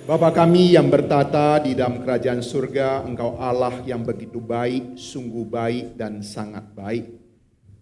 Bapa kami yang bertata di dalam kerajaan surga, Engkau Allah yang begitu baik, sungguh baik dan sangat baik.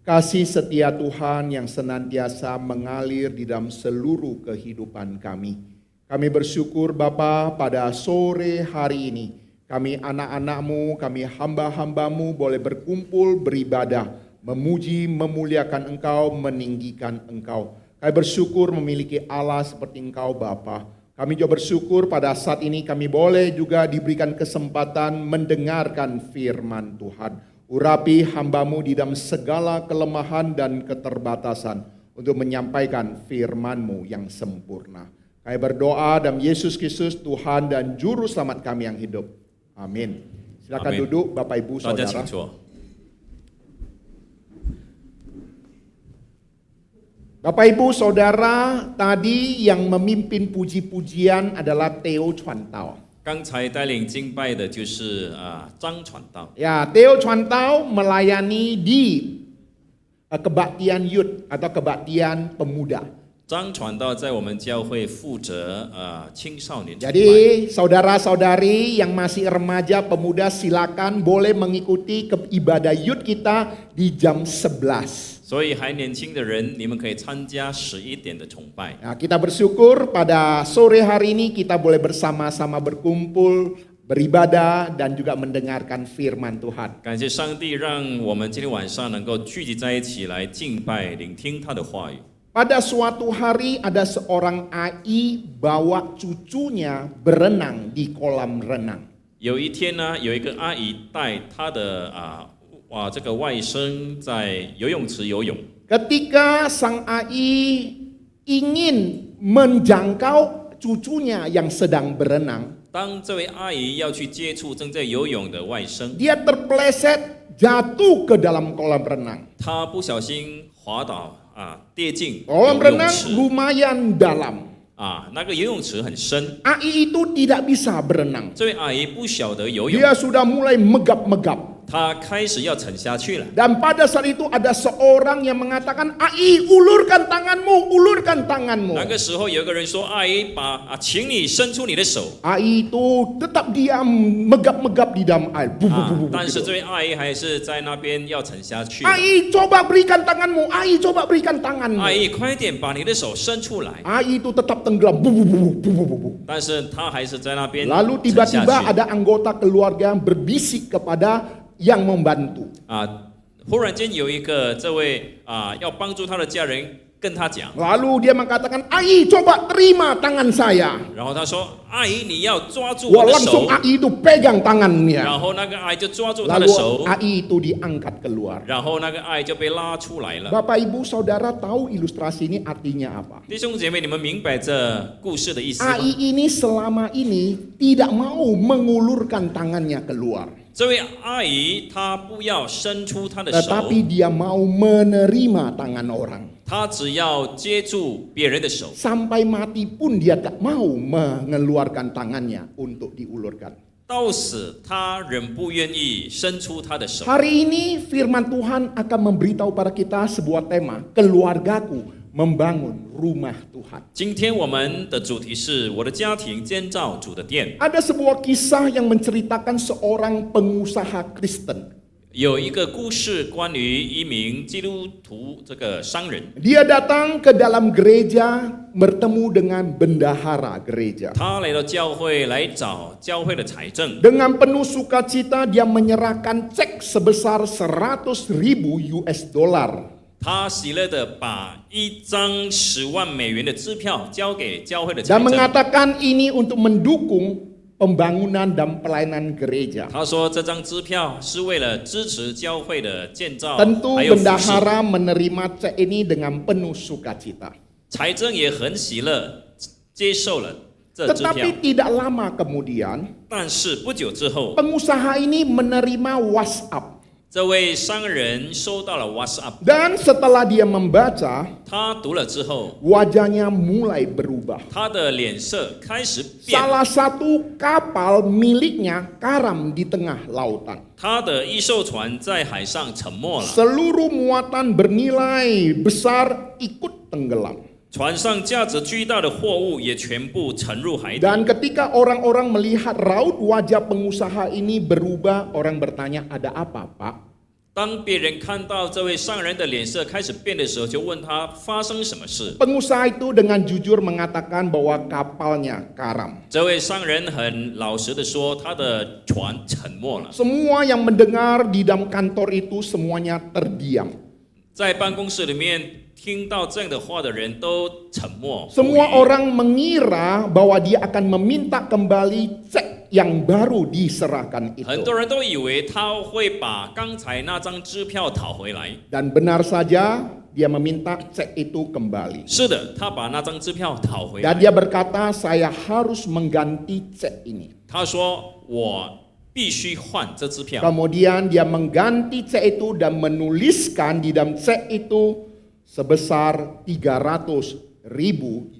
Kasih setia Tuhan yang senantiasa mengalir di dalam seluruh kehidupan kami. Kami bersyukur Bapa pada sore hari ini, kami anak-anak-Mu, kami hamba-hamba-Mu boleh berkumpul beribadah, memuji, memuliakan Engkau, meninggikan Engkau. Kami bersyukur memiliki Allah seperti Engkau Bapa. Kami juga bersyukur pada saat ini kami boleh juga diberikan kesempatan mendengarkan firman Tuhan. Urapi hamba-Mu di dalam segala kelemahan dan keterbatasan untuk menyampaikan firman-Mu yang sempurna. Kami berdoa dalam Yesus Kristus Tuhan dan Juru Selamat kami yang hidup. Amin. Silakan duduk Bapak Ibu Saudara. Bapak Ibu Saudara, tadi yang memimpin puji-pujian adalah Theo Chuan Tao. 刚才带领敬拜的就是张传道。 Ya, Theo Chuan Tao melayani di kebaktian youth atau kebaktian pemuda. 张传道在我们教会负责青少年崇拜。 Jadi saudara-saudari yang masih remaja pemuda silakan boleh mengikuti ibadah youth kita di jam 11. 所以还年轻的人，你们可以参加11点的崇拜。 Nah, kita bersyukur pada sore hari ini kita boleh bersama-sama berkumpul, beribadah dan juga mendengarkan firman Tuhan. 感谢上帝，让我们今天晚上能够聚集在一起来敬拜、聆听他的话语。 Pada suatu hari ada seorang AI bawa cucunya berenang di kolam renang. 有一天呢，有一个阿姨带她的这个外甥在游泳池游泳。 Ketika sang AI ingin menjangkau cucunya yang sedang berenang, 当这位阿姨要去接触正在游泳的外甥， dia terpeleset jatuh ke dalam kolam renang. 她不小心滑倒跌进 Kolam 游泳 renang 池 lumayan dalam. 那个游泳池很深， AI itu tidak bisa berenang. 这位阿姨不晓得游泳， Dia sudah mulai megap-megap. 她开始要沉下去了。 Dan pada saat itu ada seorang yang mengatakan, AI ulurkan tanganmu, ulurkan tanganmu. 那个时候有一个人说：“阿姨，请你伸出你的手。 AI itu tetap diam, megap-megap di dalam air. 但是这位阿姨还是在那边要沉下去。 AI coba berikan tanganmu, AI coba berikan tanganmu. 阿姨，快点把你的手伸出来。 AI itu tetap tenggelam. 但是她还是在那边 Lalu 沉下 tiba-tiba 去。 ada anggota keluarga berbisik kepada yang membantu. 忽然间有一个这位要帮助他的家人跟他讲， Lalu dia mengatakan, AI coba terima tangan saya. 然后他说：“阿姨，你要抓住 Wah, 我的 langsung 手。 AI itu pegang tangannya. 然后那个阿姨就抓住他的 Lalu 手， AI itu diangkat keluar. 然后那个阿姨就被拉出来了。 Bapak Ibu Saudara tahu ilustrasi ini artinya apa? 弟兄姐妹，你们明白这故事的意思吗？ AI ini selama ini tidak mau mengulurkan tangannya keluar. 这位阿姨她不要伸出她的手， Tetapi dia mau menerima tangan orang. 她只要接住别人的手， Sampai mati pun dia tak mau mengeluarkan tangannya untuk diulurkan. 到死她仍不愿意伸出她的手。 Hari ini firman Tuhan akan memberitahu pada kita sebuah tema, keluargaku membangun rumah Tuhan. 今天我们的主题是我的家庭建造主的殿。 Ada sebuah kisah yang menceritakan seorang pengusaha Kristen. 有一个故事关于一名基督徒这个商人， Dia datang ke dalam gereja bertemu dengan bendahara gereja. 他来到教会来找教会的财政， Dengan penuh sukacita dia menyerahkan cek sebesar 100.000 US dollar. 他喜乐的把一张10万美元的支票交给教会的财 Dan 政。 mengatakan ini untuk mendukung pembangunan dan pelayanan gereja. 他说这张支票是为了支持教会的建造， Tentu 还有服侍。 bendahara menerima cek ini dengan penuh sukacita. 财政也很喜乐接受了这支票， Tetapi tidak lama kemudian 但是不久之后， pengusaha ini menerima WhatsApp. 这位商人收到了 WhatsApp， Dan setelah dia membaca, 他读了之后， wajahnya mulai berubah. 他的脸色开始变了。 Salah satu kapal miliknya karam di tengah lautan. 他的一艘船在海上沉没了， Seluruh muatan bernilai besar ikut tenggelam. 船上价值巨大的货物也全部沉入海底。 Dan ketika orang-orang melihat raut wajah pengusaha ini berubah, orang bertanya, ada apa, Pak? 当别人看到这位商人的脸色开始变的时候，就问他发生什么事。 Pengusaha itu dengan jujur mengatakan bahwa kapalnya karam. 这位商人很老实的说，他的船沉没了。 Semua yang mendengar di dalam kantor itu semuanya terdiam. 在办公室里面听到这样的话的人都沉默。 Semua orang mengira bahwa dia akan meminta kembali cek yang baru diserahkan 很 itu. 多人都以为他会把刚才那张支票讨回来。 Dan benar saja dia meminta cek itu kembali. 是的，他把那张支票讨回 Dan 来。 dia berkata, saya harus mengganti cek ini. 他说：“我必须换这支票。” Kemudian dia mengganti cek itu dan menuliskan di dalam cek itu sebesar 300.000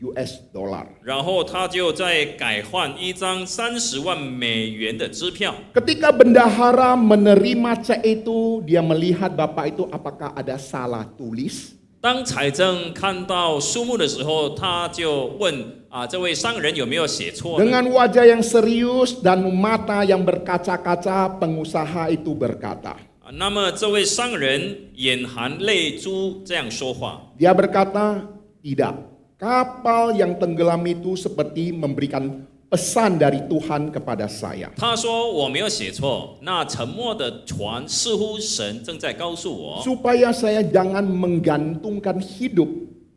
US dollar. 然后他就再改换一张30万美元的支票。 Ketika bendahara menerima cek itu, dia melihat bapak itu apakah ada salah tulis. 当财政看到数目的时候，他就问这位商人有没有写错呢？ Dengan wajah yang serius dan mata yang berkaca-kaca, pengusaha itu berkata. 那么这位商人眼含泪珠这样说话。 Dia berkata, tidak. Kapal yang tenggelam itu seperti memberikan pesan dari Tuhan kepada saya. 他说：“我没有写错，那沉没的船似乎神正在告诉我， Supaya saya jangan menggantungkan hidup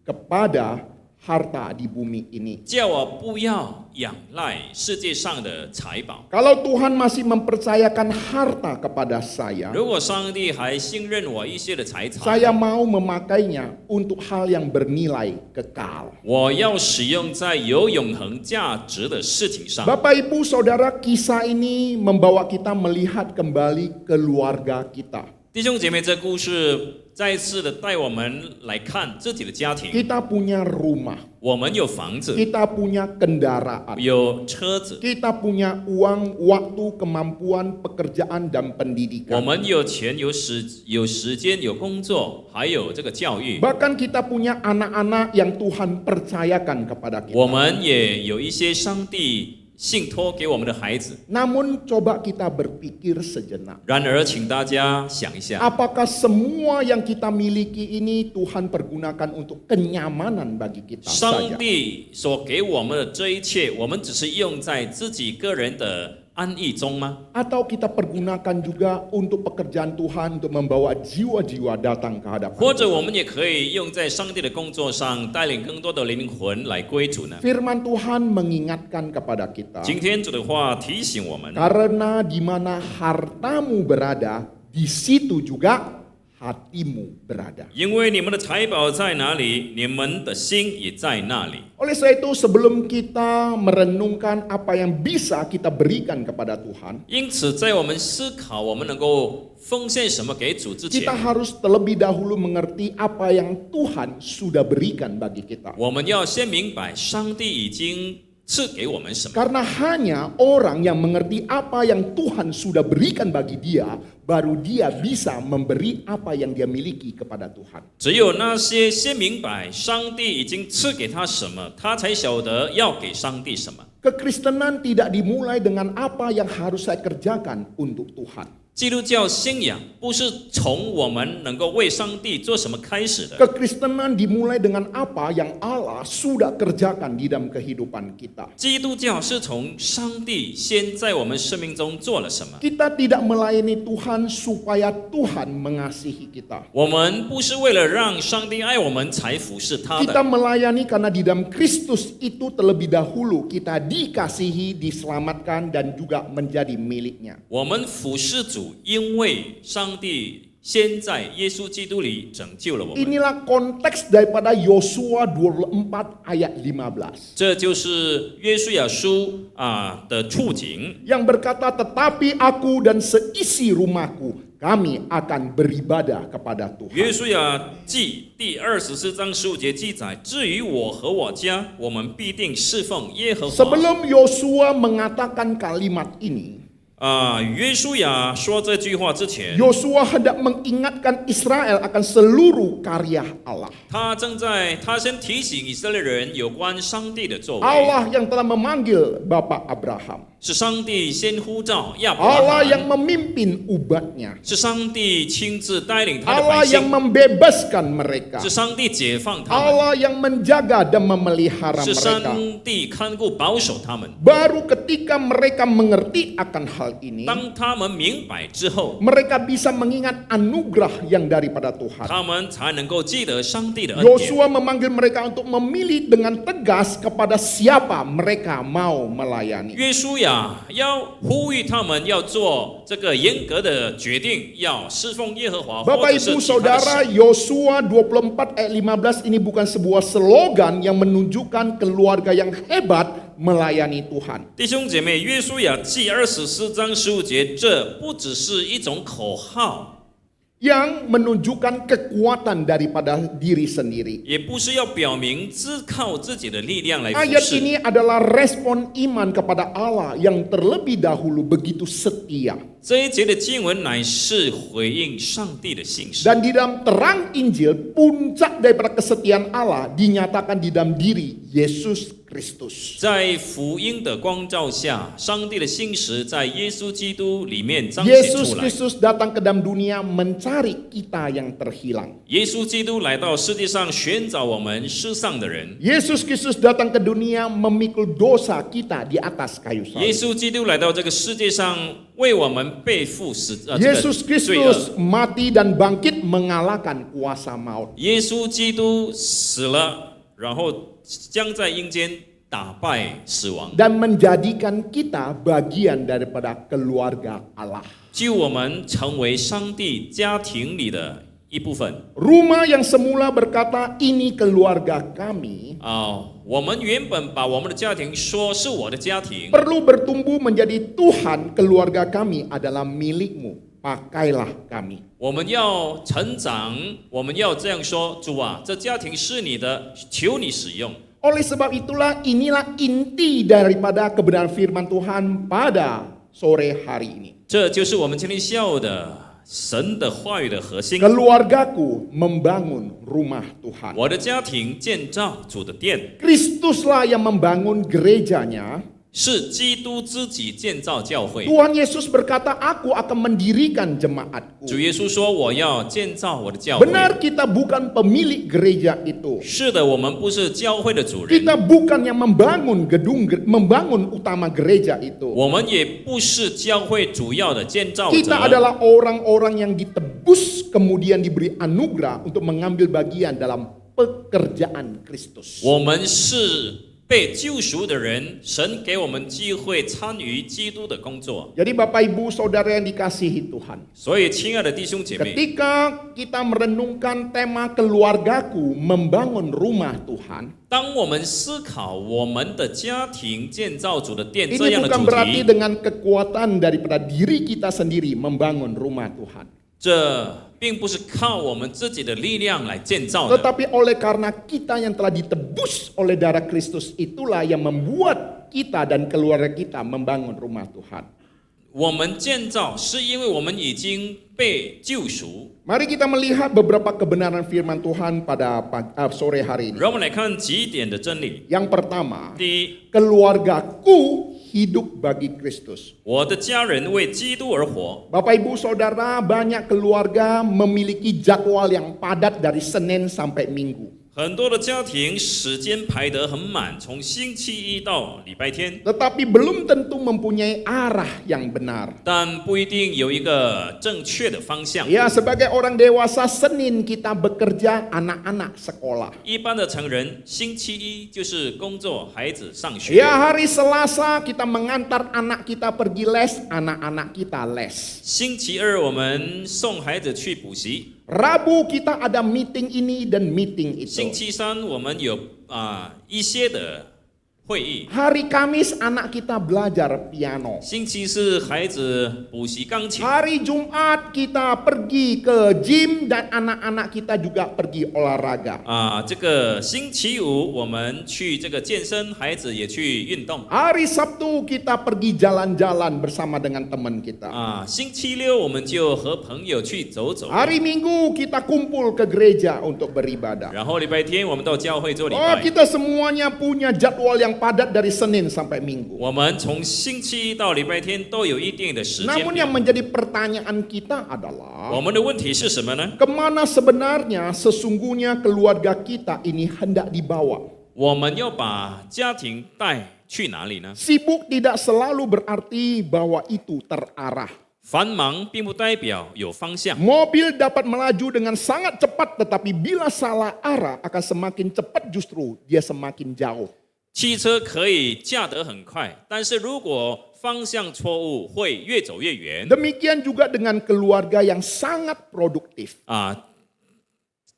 kepada harta di bumi ini. 叫我不要仰赖世界上的财宝。 Kalau Tuhan masih mempercayakan harta kepada saya, 如果上帝还信任我一些的财产， saya mau memakainya untuk hal yang bernilai kekal. 我要使用在有永恒价值的事情上。” Bapak Ibu Saudara, kisah ini membawa kita melihat kembali keluarga kita. 弟兄姐妹，这故事再次的带我们来看自己的家庭。 Kita punya rumah, 我们有房子， kita punya kendaraan, 有车子， kita punya uang, waktu, kemampuan, pekerjaan, dan 我 pendidikan. 们有钱、有时间、有工作，还有这个教育。 Bahkan kita punya anak-anak yang Tuhan percayakan kepada 我 kita. 们也有一些上帝信托给我们的孩子。 Namun coba kita berpikir sejenak. 然而，请大家想一下， Apakah semua yang kita miliki ini Tuhan pergunakan untuk kenyamanan bagi kita 上 saja? 帝所给我们的这一切，我们只是用在自己个人的安逸中吗？ Atau kita pergunakan juga untuk pekerjaan Tuhan untuk membawa jiwa-jiwa datang ke hadapan 或者 Tuhan? 我们也可以用在上帝的工作上，带领更多的灵魂来归主呢？ Firman Tuhan mengingatkan kepada kita, 今天主的话提醒我们， karena di mana hartamu berada, di situ juga hatimu berada. 因为你们的财宝在哪里，你们的心也在那里。 Oleh sebab itu, sebelum kita merenungkan apa yang bisa kita berikan kepada Tuhan, 因此，在我们思考我们能够奉献什么给主之前 kita，harus terlebih dahulu mengerti apa yang Tuhan sudah berikan bagi kita. 我们要先明白上帝已经赐给我们什么。 Karena hanya orang yang mengerti apa yang Tuhan sudah berikan bagi dia, baru dia bisa memberi apa yang dia miliki kepada Tuhan. 只有那些先明白上帝已经赐给他什么，他才晓得要给上帝什么。 Kekristenan tidak dimulai dengan apa yang harus saya kerjakan untuk Tuhan. 基督教信仰不是从我们能够为上帝做什么开始的， Kekristenan dimulai dengan apa yang Allah sudah kerjakan di dalam kehidupan kita. 基督教是从上帝先在我们生命中做了什么。 Kita tidak melayani Tuhan supaya Tuhan mengasihi kita. 我们不是为了让上帝爱我们才服侍他 Kita 的， melayani karena di dalam Kristus itu terlebih dahulu kita dikasihi, diselamatkan, dan juga menjadi miliknya. 我们服侍主，因为上帝先在耶稣基督里拯救了我们。 Inilah konteks daripada Yosua 24 ayat 15. 这就是约书亚书的处境。 Yang berkata, tetapi aku dan seisi rumahku, kami akan beribadah kepada 约 Tuhan. 书亚记第24章15节记载：至于我和我家，我们必定侍奉耶和华。 Sebelum Yosua mengatakan kalimat ini, 约书亚说这句话之前， Yosua hendak mengingatkan Israel akan seluruh karya Allah. 他先提醒以色列人有关上帝的作为。 Allah yang telah memanggil Bapak Abraham. 是上帝先呼召亚伯 Allah 拉 yang 罕， memimpin umatnya. 是上帝亲自带领他的 Allah 百 yang 姓， membebaskan mereka. 是上帝解放他们， Allah yang menjaga dan memelihara 是 mereka. 上帝看顾保守他们。 Baru ketika mereka mengerti akan hal ini, 当他们明白之后， mereka bisa mengingat anugerah yang daripada Tuhan. 他们才能够记得上帝的恩典。 Yosua memanggil mereka untuk memilih dengan tegas kepada siapa mereka mau melayani. 约书亚要呼吁他们要做这个严格的决定，要侍奉耶和华，或 Bapak 者是 Ibu 其他的 Saudara, 神。 Yosua 24 ayat 15 ini bukan sebuah slogan yang menunjukkan keluarga yang hebat melayani Tuhan. 弟兄姐妹，约书亚记24章15节，这不只是一种口号， Yang menunjukkan kekuatan daripada diri sendiri. 也不是要表明只靠自己的力量来服 Ayat 侍。 ini adalah respon iman kepada Allah yang terlebih dahulu begitu setia. 这一节的经文乃是回应上帝的信实。 Dan di dalam terang Injil, puncak daripada kesetiaan Allah dinyatakan di dalam diri Yesus Kristus. 在福音的光照下，上帝的信实在耶稣基督里面彰显 Yesus 出来。 Kristus datang ke dalam dunia mencari kita yang terhilang. 耶稣基督来到世界上寻找我们世上的人。 Yesus Kristus datang ke dunia memikul dosa kita di atas kayu 耶 salib. 稣基督来到这个世界上，为我们背负Yesus 罪恶。 Kristus mati dan bangkit mengalahkan kuasa maut. 耶稣基督死了，然后将在阴间打败死亡， Dan menjadikan kita bagian daripada keluarga Allah. 救我们成为上帝家庭里的一部分。 Rumah yang semula berkata, ini keluarga kami, 我们原本把我们的家庭说是我的家庭， perlu bertumbuh menjadi Tuhan, keluarga kami adalah milikmu, pakailah kami. 我们要成长，我们要这样说：主啊，这家庭是你的，求你使用。 Oleh sebab itulah inilah inti daripada kebenaran firman Tuhan pada sore hari ini. 这就是我们今天下午的神的话语的核心。 Keluargaku membangun rumah Tuhan. 我的家庭建造主的殿， Kristuslah yang membangun gerejanya. 是基督自己建造教会。 Tuhan Yesus berkata, aku akan mendirikan jemaatku. 主耶稣说：“我要建造我的教会。” Benar, kita bukan pemilik gereja itu. 是的，我们不是教会的主人， Kita bukan yang membangun membangun utama gereja itu. 我们也不是教会主要的建造者。 Kita adalah orang-orang yang ditebus kemudian diberi anugerah untuk mengambil bagian dalam pekerjaan Kristus. 我们是被救赎的人，神给我们机会参与基督的工作。 Jadi Bapak Ibu Saudara yang dikasihi Tuhan, 所以，亲爱的弟兄姐妹， ketika kita merenungkan tema keluargaku membangun rumah Tuhan, 当我们思考我们的家庭建造主的殿这 ini 样的 bukan 主 berarti 题， dengan kekuatan daripada diri kita sendiri membangun rumah Tuhan. 这并不是靠我们自己的力量来建造的。 Tetapi oleh karena kita yang telah ditebus oleh darah Kristus, itulah yang membuat kita dan keluarga kita membangun rumah Tuhan. 我们建造是因为我们已经被救赎。 Mari kita melihat beberapa kebenaran firman Tuhan pada sore hari ini. 让我们来看几点的真理。 Yang pertama, 第一， keluargaku hidup bagi Kristus. 我的家人为基督而活。 Bapak Ibu Saudara, banyak keluarga memiliki jadwal yang padat dari Senin sampai Minggu. 很多的家庭时间排得很满，从星期一到礼拜天， Tetapi belum tentu mempunyai arah yang benar. 但不一定有一个正确的方向。 Ya, sebagai orang dewasa, Senin kita bekerja, anak-anak sekolah. 一般的成人，星期一就是工作，孩子上学。 Ya, hari Selasa kita mengantar anak kita pergi les, anak-anak kita les. 星期二我们送孩子去补习。 Rabu kita ada meeting ini dan meeting 星 itu. 期三我们有一些的会议， Hari Kamis anak kita belajar piano. 星期四孩子补习钢琴， Hari Jumat kita pergi ke gym dan anak-anak kita juga pergi olahraga. 这个星期五我们去这个健身，孩子也去运动。 Hari Sabtu kita pergi jalan-jalan bersama dengan teman kita. 星期六我们就和朋友去走走， Hari Minggu kita kumpul ke gereja untuk beribadah. 然后礼拜天我们到教会做礼 Oh, 拜。 kita semuanya punya jadwal yang padat dari Senin sampai Minggu. 我们从星期一到礼拜天都有一定的时间 Namun 表 yang。menjadi pertanyaan kita adalah, 我们的问题是什么呢？ kemana sebenarnya sesungguhnya keluarga kita ini hendak dibawa? 我们要把家庭带去哪里呢？ Sibuk tidak selalu berarti bahwa itu terarah. 繁忙并不代表有方向。 Mobil dapat melaju dengan sangat cepat, tetapi bila salah arah akan semakin cepat justru dia semakin jauh. 汽车可以驾得很快，但是如果方向错误，会越走越远。 Demikian juga dengan keluarga yang sangat produktif.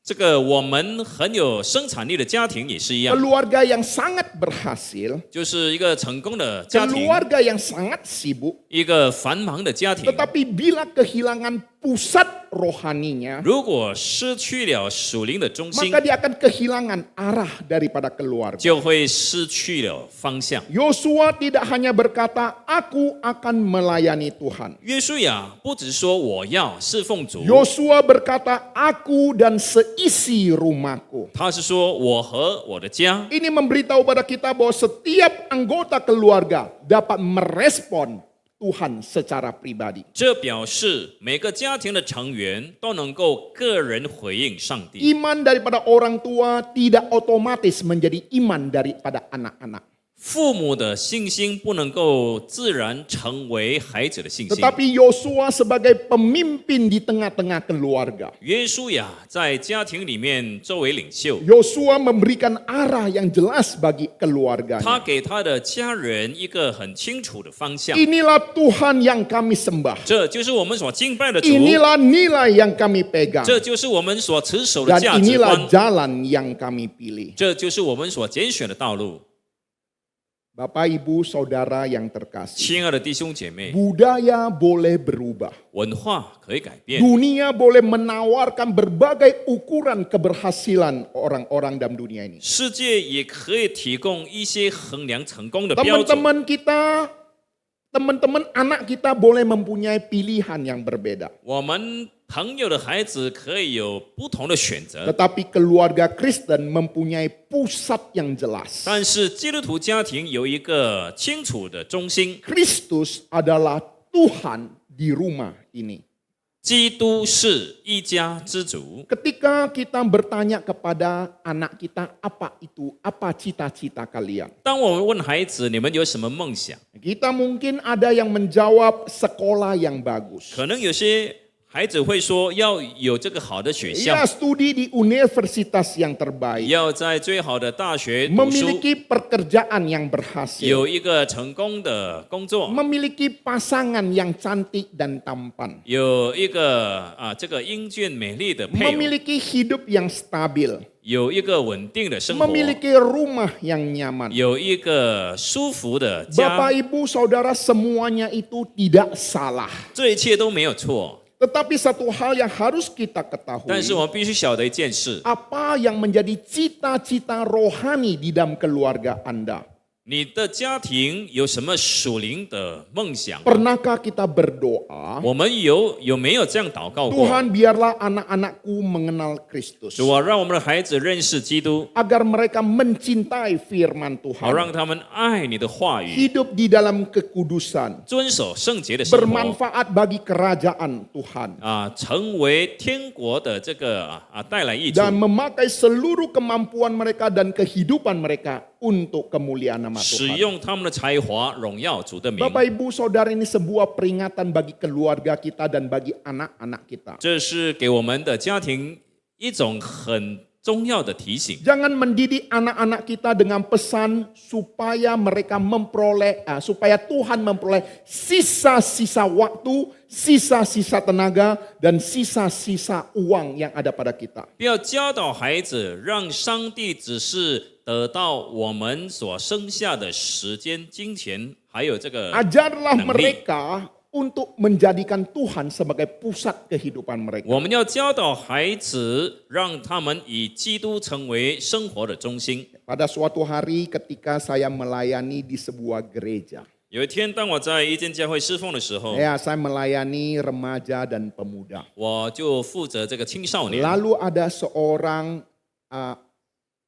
这个我们很有生产力的家庭也是一样， Keluarga yang sangat berhasil, 就是一个成功的家庭， keluarga yang sangat sibuk, 一个繁忙的家庭。 tetapi bila kehilangan pusat rohaninya, 如果失去了属灵的中心 maka，dia akan kehilangan arah daripada keluarga. 就会失去了方向。 Yosua tidak hanya berkata, aku akan melayani Tuhan. 约书亚不只说我要侍奉主， Yosua berkata, aku dan seisi rumahku. 他是说我和我的家。 Ini memberitahu pada kita bahwa setiap anggota keluarga dapat merespon Tuhan secara pribadi. 这表示每个家庭的成员都能够个人回应上帝。 Iman daripada orang tua tidak otomatis menjadi iman daripada anak-anak. 父母的信心不能够自然成为孩子的信心。 Tetapi Yosua sebagai pemimpin di tengah-tengah keluarga. 约书亚在家庭里面作为领袖， Yosua memberikan arah yang jelas bagi 他 keluarganya. 给他的家人一个很清楚的方向。 Inilah Tuhan yang kami sembah. 这就是我们所敬拜的主， Inilah nilai yang kami pegang. 这就是我们所持守的 Dan 价值 inilah 观， jalan yang kami pilih. 这就是我们所拣选的道路。 Bapak, Ibu, Saudara yang terkasih. 亲爱的弟兄姐妹， Budaya boleh berubah. 文化可以改变， Dunia boleh menawarkan berbagai ukuran keberhasilan orang-orang dalam dunia ini. 世界也可以提供一些衡量成功的标准。 Teman-teman anak kita boleh mempunyai pilihan yang berbeda. 我们朋友的孩子可以有不同的选择， Tetapi keluarga Kristen mempunyai pusat yang jelas. 但是基督徒家庭有一个清楚的中心， Kristus adalah Tuhan di rumah ini. 基督是一家之主。 Ketika kita bertanya kepada anak kita, apa cita-cita kalian? 当我们问孩子你们有什么梦想， Kita mungkin ada yang menjawab sekolah yang bagus. 可能有些孩子会说要有这个好的学校， Ya, studi di universitas yang terbaik. 要在最好的大学读书， Memiliki pekerjaan yang berhasil. 有一个成功的工作， Memiliki pasangan yang cantik dan tampan. 有一个这个英俊美丽的配偶， Memiliki hidup yang stabil. 有一个稳定的生活， Memiliki rumah yang nyaman. 有一个舒服的家， Bapak, Ibu, Saudara, semuanya itu tidak salah. 这一切都没有错。 Tetapi satu hal yang harus kita ketahui, 但是我们必须晓得一件事： apa yang menjadi cita-cita rohani di dalam keluarga Anda? 你的家庭有什么属灵的梦想？ Pernahkah kita berdoa, 我们有没有这样祷告过？ Tuhan biarlah anak-anakku mengenal Kristus, 主啊，让我们的孩子认识基督， agar mereka mencintai firman 好 Tuhan, 让他们爱你的话语， hidup di dalam kekudusan, 遵守圣洁的生活， bermanfaat bagi kerajaan Tuhan, 成为天国的这个带来益处， dan memakai seluruh kemampuan mereka dan kehidupan mereka untuk kemuliaan nama 使 Tuhan. 用他们的才华荣耀主的名。 Bapak, Ibu, Saudara, ini sebuah peringatan bagi keluarga kita dan bagi anak-anak kita. 这是给我们的家庭一种很重要的提醒。 Jangan mendidik anak-anak kita dengan pesan supaya mereka supaya Tuhan memperoleh sisa-sisa waktu, sisa-sisa tenaga, dan sisa-sisa uang yang ada pada kita. 不要教导孩子，让上帝只是得到我们所剩下的时间、金钱，还有这个 Ajarlah 能力。 mereka untuk menjadikan Tuhan sebagai pusat kehidupan mereka. 我们要教导孩子，让他们以基督成为生活的中心。 Pada suatu hari ketika saya melayani di sebuah gereja, 有一天，当我在一间教会侍奉的时候， saya melayani remaja dan pemuda. 我就负责这个青少年。 Lalu ada seorang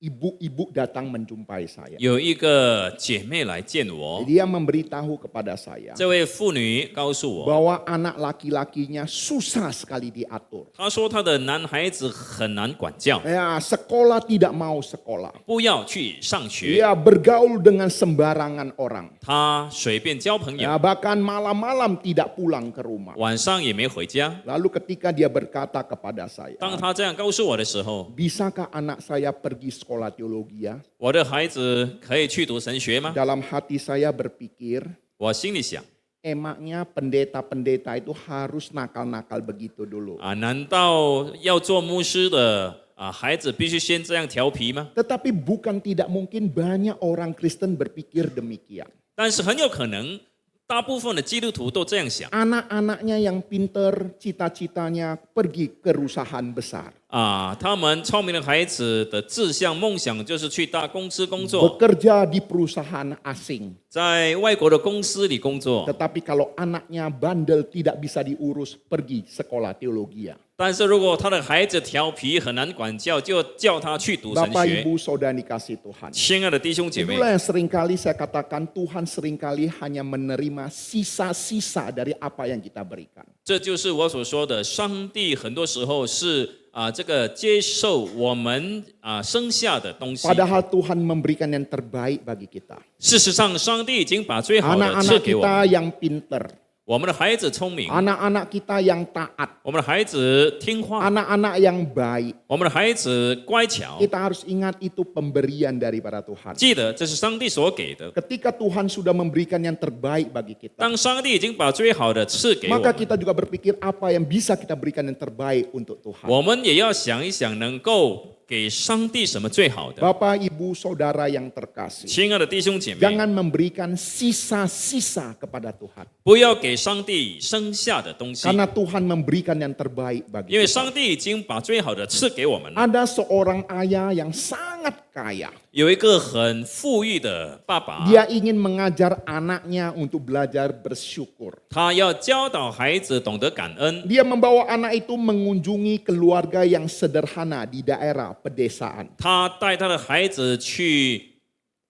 ibu-ibu datang menjumpai saya. 有一个姐妹来见我， Dia memberitahu kepada saya 这位妇女告诉我， bahwa anak laki-lakinya susah sekali diatur. 她说她的男孩子很难管教， Sekolah tidak mau sekolah. 不要去上学， Dia bergaul dengan sembarangan orang. 她随便交朋友， Bahkan malam-malam tidak pulang ke rumah. 晚上也没回家。 Lalu ketika dia berkata kepada saya, 当她这样告诉我的时候， bisakah anak saya pergi sekolah teologi ya? 我的孩子可以去读神学吗？ Dalam hati saya berpikir, 我心里想 emangnya pendeta-pendeta itu harus nakal-nakal begitu dulu. 啊，难道要做牧师的孩子必须先这样调皮吗？ Tetapi bukan tidak mungkin banyak orang Kristen berpikir demikian. 但是很有可能，大部分的基督徒都这样想 Anak-anaknya yang pinter, cita-citanya pergi ke perusahaan besar. 啊。他们聪明的孩子的志向梦想就是去大公司工作， Bekerja di perusahaan asing. 在外国的公司里工作。 Tetapi kalau anaknya bandel tidak bisa diurus, pergi sekolah teologi ya. 但是如果他的孩子调皮很难管教，就叫他去读神 Bapak 学。 Ibu Saudara dikasih Tuhan. 亲爱的弟兄姐妹， Itulah yang seringkali saya katakan Tuhan seringkali hanya menerima sisa-sisa dari apa yang kita berikan. 这就是我所说的，上帝很多时候是这个接受我们剩下的东西。 Padahal Tuhan memberikan yang terbaik bagi kita. 事实上，上帝已经把最好的赐 Anak-anak 给我 kita 们。 yang pinter, 我们的孩子聪明， anak-anak kita yang taat, 我们的孩子听话， anak-anak yang baik. 我们的孩子乖巧。 Kita harus ingat itu pemberian daripada Tuhan. 记得这是上帝所给的。 Ketika Tuhan sudah memberikan yang terbaik bagi kita, 当上帝已经把最好的赐给我 maka 们， kita juga berpikir apa yang bisa kita berikan yang terbaik untuk Tuhan. 我们也要想一想，能够给上帝什么最好的。 Bapak, Ibu, Saudara yang terkasih, 亲爱的弟兄姐妹， jangan memberikan sisa-sisa kepada Tuhan. 不要给上帝剩下的东西， Karena Tuhan memberikan yang terbaik bagi 因为 kita. 上帝已经把最好的赐给我们了。 Ada seorang ayah yang sangat kaya. 有一个很富裕的爸爸， Dia ingin mengajar anaknya untuk belajar bersyukur. 他要教导孩子懂得感恩。 Dia membawa anak itu mengunjungi keluarga yang sederhana di daerah pedesaan. 他带他的孩子去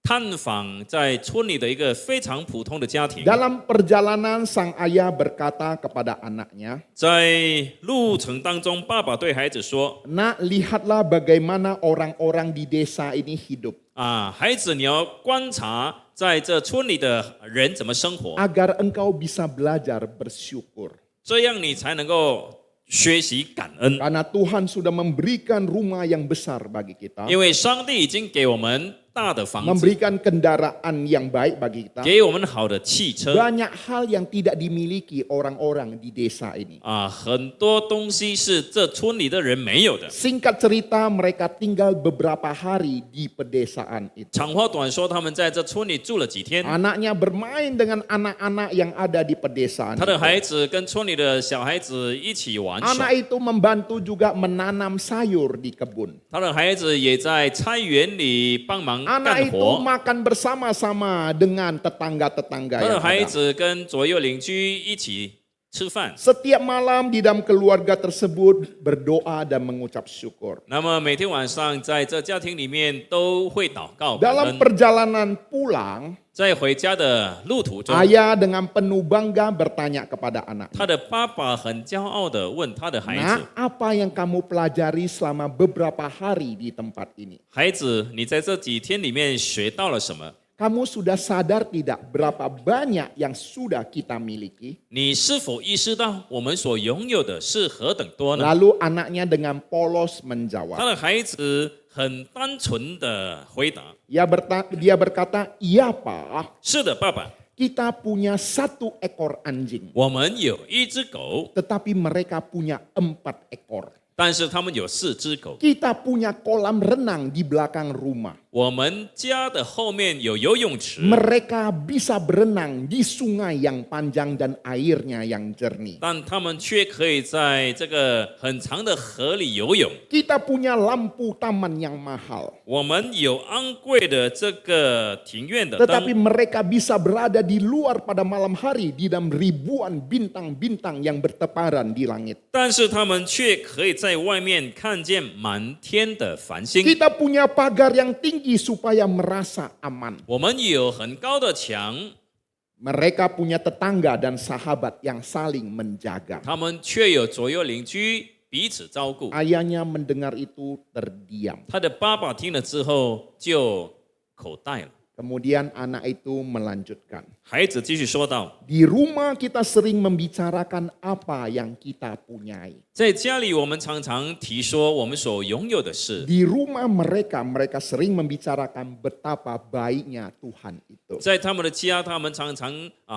探访在村里的一个非常普通的家庭。 Dalam perjalanan sang ayah berkata kepada anaknya, 在路程当中，爸爸对孩子说 "Nak, lihatlah bagaimana orang-orang di desa ini hidup. 孩子，你要观察在这村里的人怎么生活， Agar engkau bisa belajar bersyukur. 这样你才能够学习感恩。 Karena Tuhan sudah memberikan rumah yang besar bagi kita. 因为上帝已经给我们大的房子， Memberikan kendaraan yang baik bagi kita. 给我们好的汽车 Banyak hal yang tidak dimiliki orang-orang di desa ini. 很多东西是这村里的人没有的。 Singkat cerita, mereka tinggal beberapa hari di pedesaan itu. 长话短说，他们在这村里住了几天， Anaknya bermain dengan anak-anak yang ada di pedesaan. 他的孩子跟村里的小孩子一起玩耍， Anak itu membantu juga menanam sayur di kebun. 他的孩子也在菜园里帮忙 Anak 干 itu 活。 makan bersama-sama dengan tetangga-tetangga 他 yang 的孩 ada. 子跟左右邻居一起吃饭。 Setiap malam di dalam keluarga tersebut berdoa dan mengucap syukur. 那么每天晚上在这家庭里面都会祷告感 Dalam 恩。 perjalanan pulang, 在回家的路途中， ayah dengan penuh bangga bertanya kepada 他 anaknya, 的爸爸很骄傲地问他的孩子 "Nak, apa yang kamu pelajari selama beberapa hari di tempat ini?" 孩子，你在这几天里面学到了什么？ Kamu sudah sadar tidak berapa banyak yang sudah kita miliki? 你是否意识到我们所拥有的是何等多呢？ Lalu anaknya dengan polos 他 menjawab. 的孩子很单纯的回答 Dia berkata, iya Pak, 是的，爸爸， kita punya 1 ekor anjing. 我们有一只狗， Tetapi mereka punya 4 ekor. 但是他们有4只狗。 Kita punya kolam renang di belakang rumah. 我们家的后面有游泳池， Mereka bisa berenang di sungai yang panjang dan airnya yang jernih. 但他们却可以在这个很长的河里游泳。 Kita punya lampu taman yang mahal. 我们有昂贵的这个庭院的 Tetapi 灯， mereka bisa berada di luar pada malam hari di dalam ribuan bintang-bintang yang bertebaran di langit. 但是他们却可以在外面看见满天的繁星。 Kita punya pagar yang tinggi supaya merasa aman. 我们有很高的墙， Mereka punya tetangga dan sahabat yang saling menjaga. 他们却有左右邻居彼此照顾。 Ayahnya mendengar itu terdiam. 他的爸爸听了之后就口呆了。 Kemudian anak itu melanjutkan. 孩子继续说道 Di rumah kita sering membicarakan apa yang kita punyai.：“ 在家里，我们常常提说我们所拥有的事； Di rumah mereka sering membicarakan betapa baiknya Tuhan itu. 在他们的家，他们常常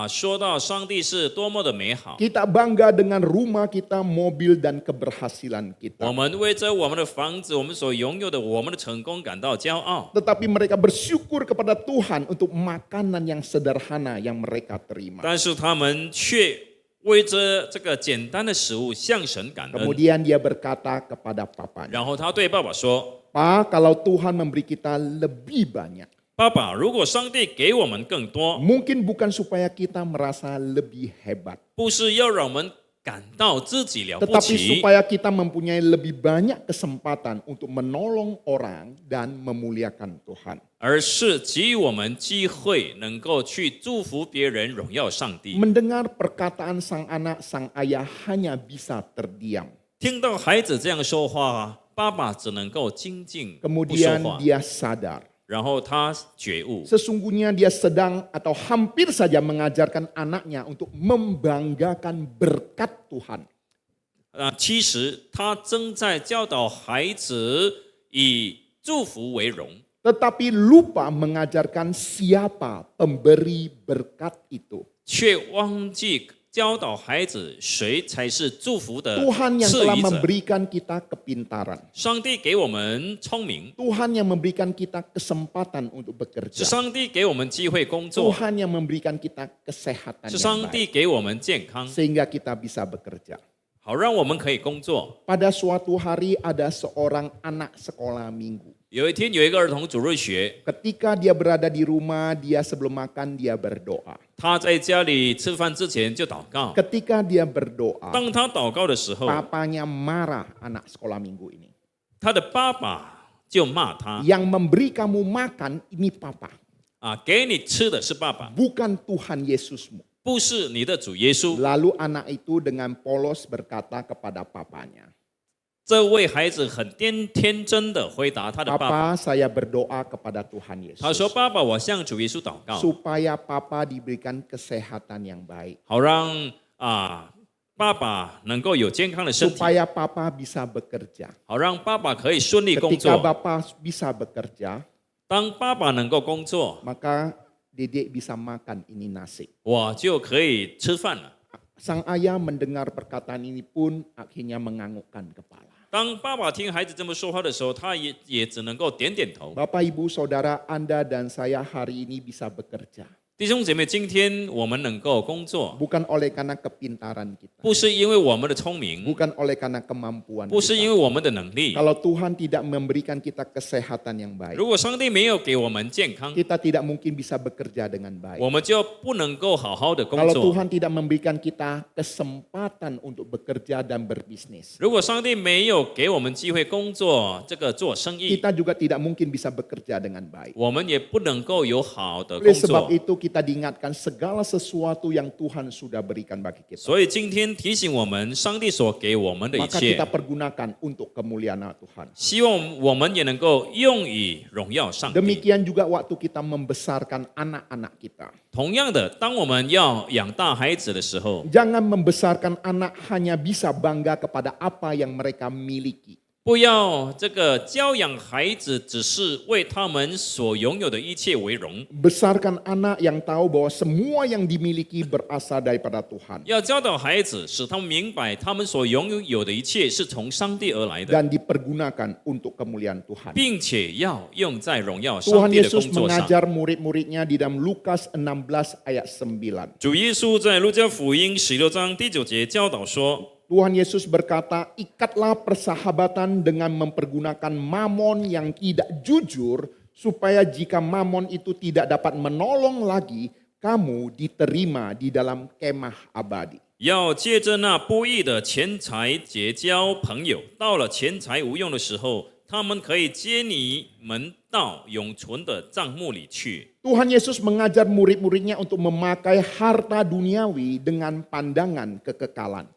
说到上帝是多么的美好。 Kita bangga dengan rumah kita, mobil, dan keberhasilan 我 kita. 们为着我们的房子，我们所拥有的，我们的成功感到骄傲。 Tetapi mereka bersyukur kepada Tuhan untuk makanan yang sederhana yang mereka terima. 但是他们却为着这个简单的食物向神感恩。 Kemudian dia berkata kepada papanya, 然后他对爸爸说 Pak, kalau Tuhan memberi kita lebih banyak, 爸爸，如果上帝给我们更多， mungkin bukan supaya kita merasa lebih hebat, 不是要让我们感到自己了不 tetapi 起， supaya kita mempunyai lebih banyak kesempatan untuk menolong orang dan memuliakan Tuhan. 而是给予我们机会，能够去祝福别人，荣耀上帝。 Mendengar perkataan sang anak, sang ayah hanya bisa terdiam. 听到孩子这样说话，爸爸只能够静静不说 Kemudian 话。 dia sadar, 然后他觉悟， sesungguhnya dia sedang atau hampir saja mengajarkan anaknya untuk membanggakan berkat Tuhan. 其实他正在教导孩子以祝福为荣， Tetapi lupa mengajarkan siapa pemberi berkat itu. 却忘记教导孩子谁才是祝福的 Tuhan yang 赐 telah 予者。 memberikan kita kepintaran. 上帝给我们聪明， Tuhan yang memberikan kita kesempatan untuk 是 bekerja. 上帝给我们机会工作， Tuhan yang memberikan kita kesehatan 是 yang 上 baik. 帝给我们健康， Sehingga kita bisa bekerja. 好让我们可以工作。 Pada suatu hari ada seorang anak sekolah minggu. 有一天有一个儿童主日学， Ketika dia berada di rumah, dia sebelum makan dia berdoa. 他在家里吃饭之前就祷告。 Ketika dia berdoa, 当他祷告的时候， papanya marah anak sekolah minggu ini. 他的爸爸就骂他 Yang memberi kamu makan ini papa, 给你吃的是爸爸， bukan Tuhan Yesusmu. 不是你的主耶稣。 Lalu anak itu dengan polos berkata kepada papanya, 这位孩子很天真的回答他的爸爸， Papa, saya berdoa kepada Tuhan 他说：“ Yesus 爸爸，我向主耶稣祷告， supaya papa diberikan kesehatan yang baik, 好让爸爸能够有健康的身体， supaya papa bisa bekerja. 好让爸爸可以顺利工 Ketika 作。 bapak bisa bekerja, 当爸爸能够工作， maka Dedek bisa makan ini nasi. 我就可以吃饭了。” Sang ayah mendengar perkataan ini pun akhirnya menganggukkan kepala. 当爸爸听孩子这么说话的时候，他也只能够点点头。 Bapak, Ibu, Saudara, Anda dan saya hari ini bisa bekerja. 弟兄姐妹，今天我们能够工作， Bukan oleh karena kepintaran kita. 不是因为我们的聪明， Bukan oleh karena kemampuan 不是因 kita. 为我们的能力。 Kalau Tuhan tidak memberikan kita kesehatan yang baik, 如果上帝没有给我们健康， kita tidak mungkin bisa bekerja dengan baik. 我们就不能够好好的工 Kalau 作。 Tuhan tidak memberikan kita kesempatan untuk bekerja dan berbisnis, 如果上帝没有给我们机会工作，这个做生意， kita juga tidak mungkin bisa bekerja dengan baik. 我们也不能够有好的工 Oleh sebab 作。 itu kita diingatkan segala sesuatu yang Tuhan sudah berikan bagi kita. 所以今天提醒我们，上帝所给我们的一 Maka 切 kita，pergunakan untuk kemuliaan Tuhan. 希望我们也能够用以荣耀上帝。 Demikian juga waktu kita membesarkan anak-anak kita. 同样的，当我们要养大孩子的时候， Jangan membesarkan anak hanya bisa bangga kepada apa yang mereka miliki. 不要这个教养孩子只是为他们所拥有的一切为荣， Besarkan anak yang tahu bahwa semua yang dimiliki berasal daripada Tuhan. 要教导孩子，使他们明白他们所拥有的一切是从上帝而来的， Dan dipergunakan untuk kemuliaan Tuhan. 并且要用在荣耀 Tuhan 上帝的 Yesus 工作上。 mengajar murid-muridnya di dalam Lukas 16 ayat 9. 主耶稣在路加福音16章第9节教导说： Tuhan Yesus berkata, ikatlah persahabatan dengan mempergunakan mamon yang tidak jujur, supaya jika mamon itu tidak dapat menolong lagi, kamu diterima di dalam kemah abadi. 要借着那不义的钱财结交朋友，到了钱财无用的时候，他们可以接你们到永存的帐幕里去。 Tuhan Yesus mengajar murid-muridnya untuk memakai harta duniawi dengan pandangan kekekalan.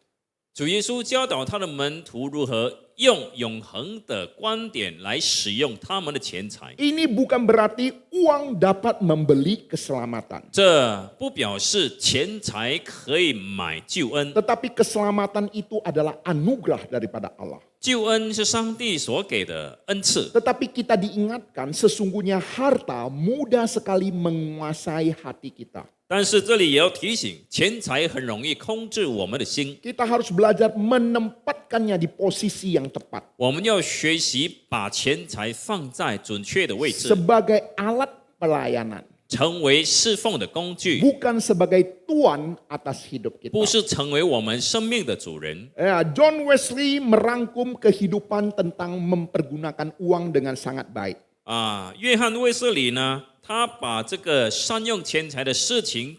主耶稣教导他的门徒如何用永恒的观点来使用他们的钱财。 Ini bukan berarti uang dapat membeli keselamatan. 这不表示钱财可以买救恩， Tetapi keselamatan itu adalah anugerah daripada Allah. 救恩是上帝所给的恩赐。 Tetapi kita diingatkan sesungguhnya harta mudah sekali menguasai hati kita. 但是这里也要提醒，钱财很容易控制我们的心。 Kita harus belajar menempatkannya di posisi yang tepat. 我们要学习把钱财放在准确的位置， Sebagai alat pelayanan. 成为侍奉的工具， Bukan sebagai tuan atas hidup kita. 不是成为我们生命的主人。 John Wesley merangkum kehidupan tentang mempergunakan uang dengan sangat baik. 约翰卫斯理呢，他把这个善用钱财的事情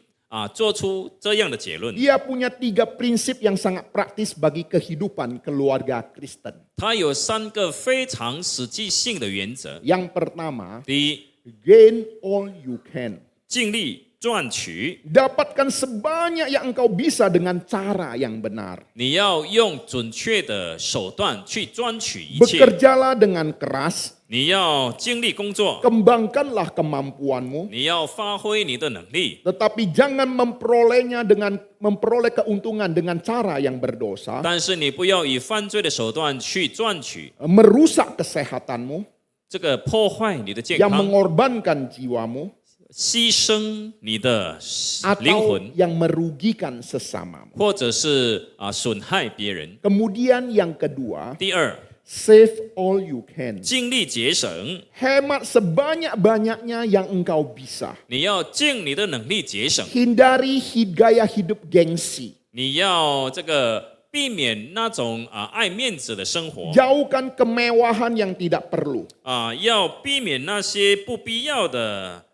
做出这样的结论。 Dia punya 3 prinsip yang sangat praktis bagi kehidupan keluarga Kristen. 他有3个非常实际性的原则。 Yang pertama, 第一， gain all you can. 尽力赚取， Dapatkan sebanyak yang engkau bisa dengan cara yang benar. 你要用准确的手段去赚取一切。 Bekerjalah dengan keras, 你要尽力工作， kembangkanlah kemampuanmu, 你要发挥你的能力， tetapi jangan memperoleh keuntungan dengan cara yang berdosa, 但是你不要以犯罪的手段去赚取， merusak kesehatanmu, 这个破坏你的健 yang 康， mengorbankan jiwamu, 牺牲你的灵 atau 魂， yang merugikan sesamamu. 或者是损害别人。 Kemudian yang kedua, 第二， save all you can. 尽力节省， Hemat sebanyak-banyaknya yang engkau bisa. 你要尽你的能力节省， Hindari gaya hidup gengsi. 你要这个避免那种爱面子的生活， Jauhkan kemewahan yang tidak perlu. 要避免那些不必要的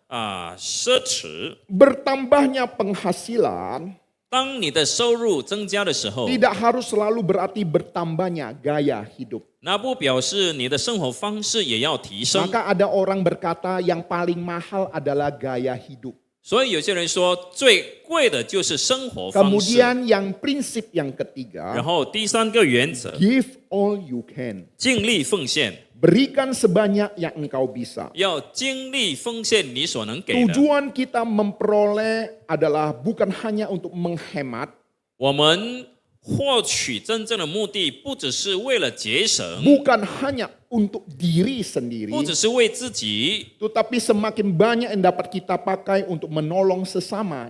奢侈。 Bertambahnya penghasilan 当你的收入增加的时候， tidak harus selalu berarti bertambahnya gaya hidup. 那不表示你的生活方式也要提升。 Maka ada orang berkata yang paling mahal adalah gaya hidup. 所以有些人说，最贵的就是生活方式。 Kemudian yang prinsip yang 然 ketiga, 后第3个原则， give all you can. 尽力奉献， Berikan sebanyak yang engkau bisa. 要尽力奉献你所能给的。 Tujuan kita memperoleh adalah bukan hanya untuk menghemat, 我们获取真正的目的，不只是为了节省， bukan hanya untuk diri sendiri, 不只是为自己， tetapi semakin banyak yang dapat kita pakai untuk menolong sesama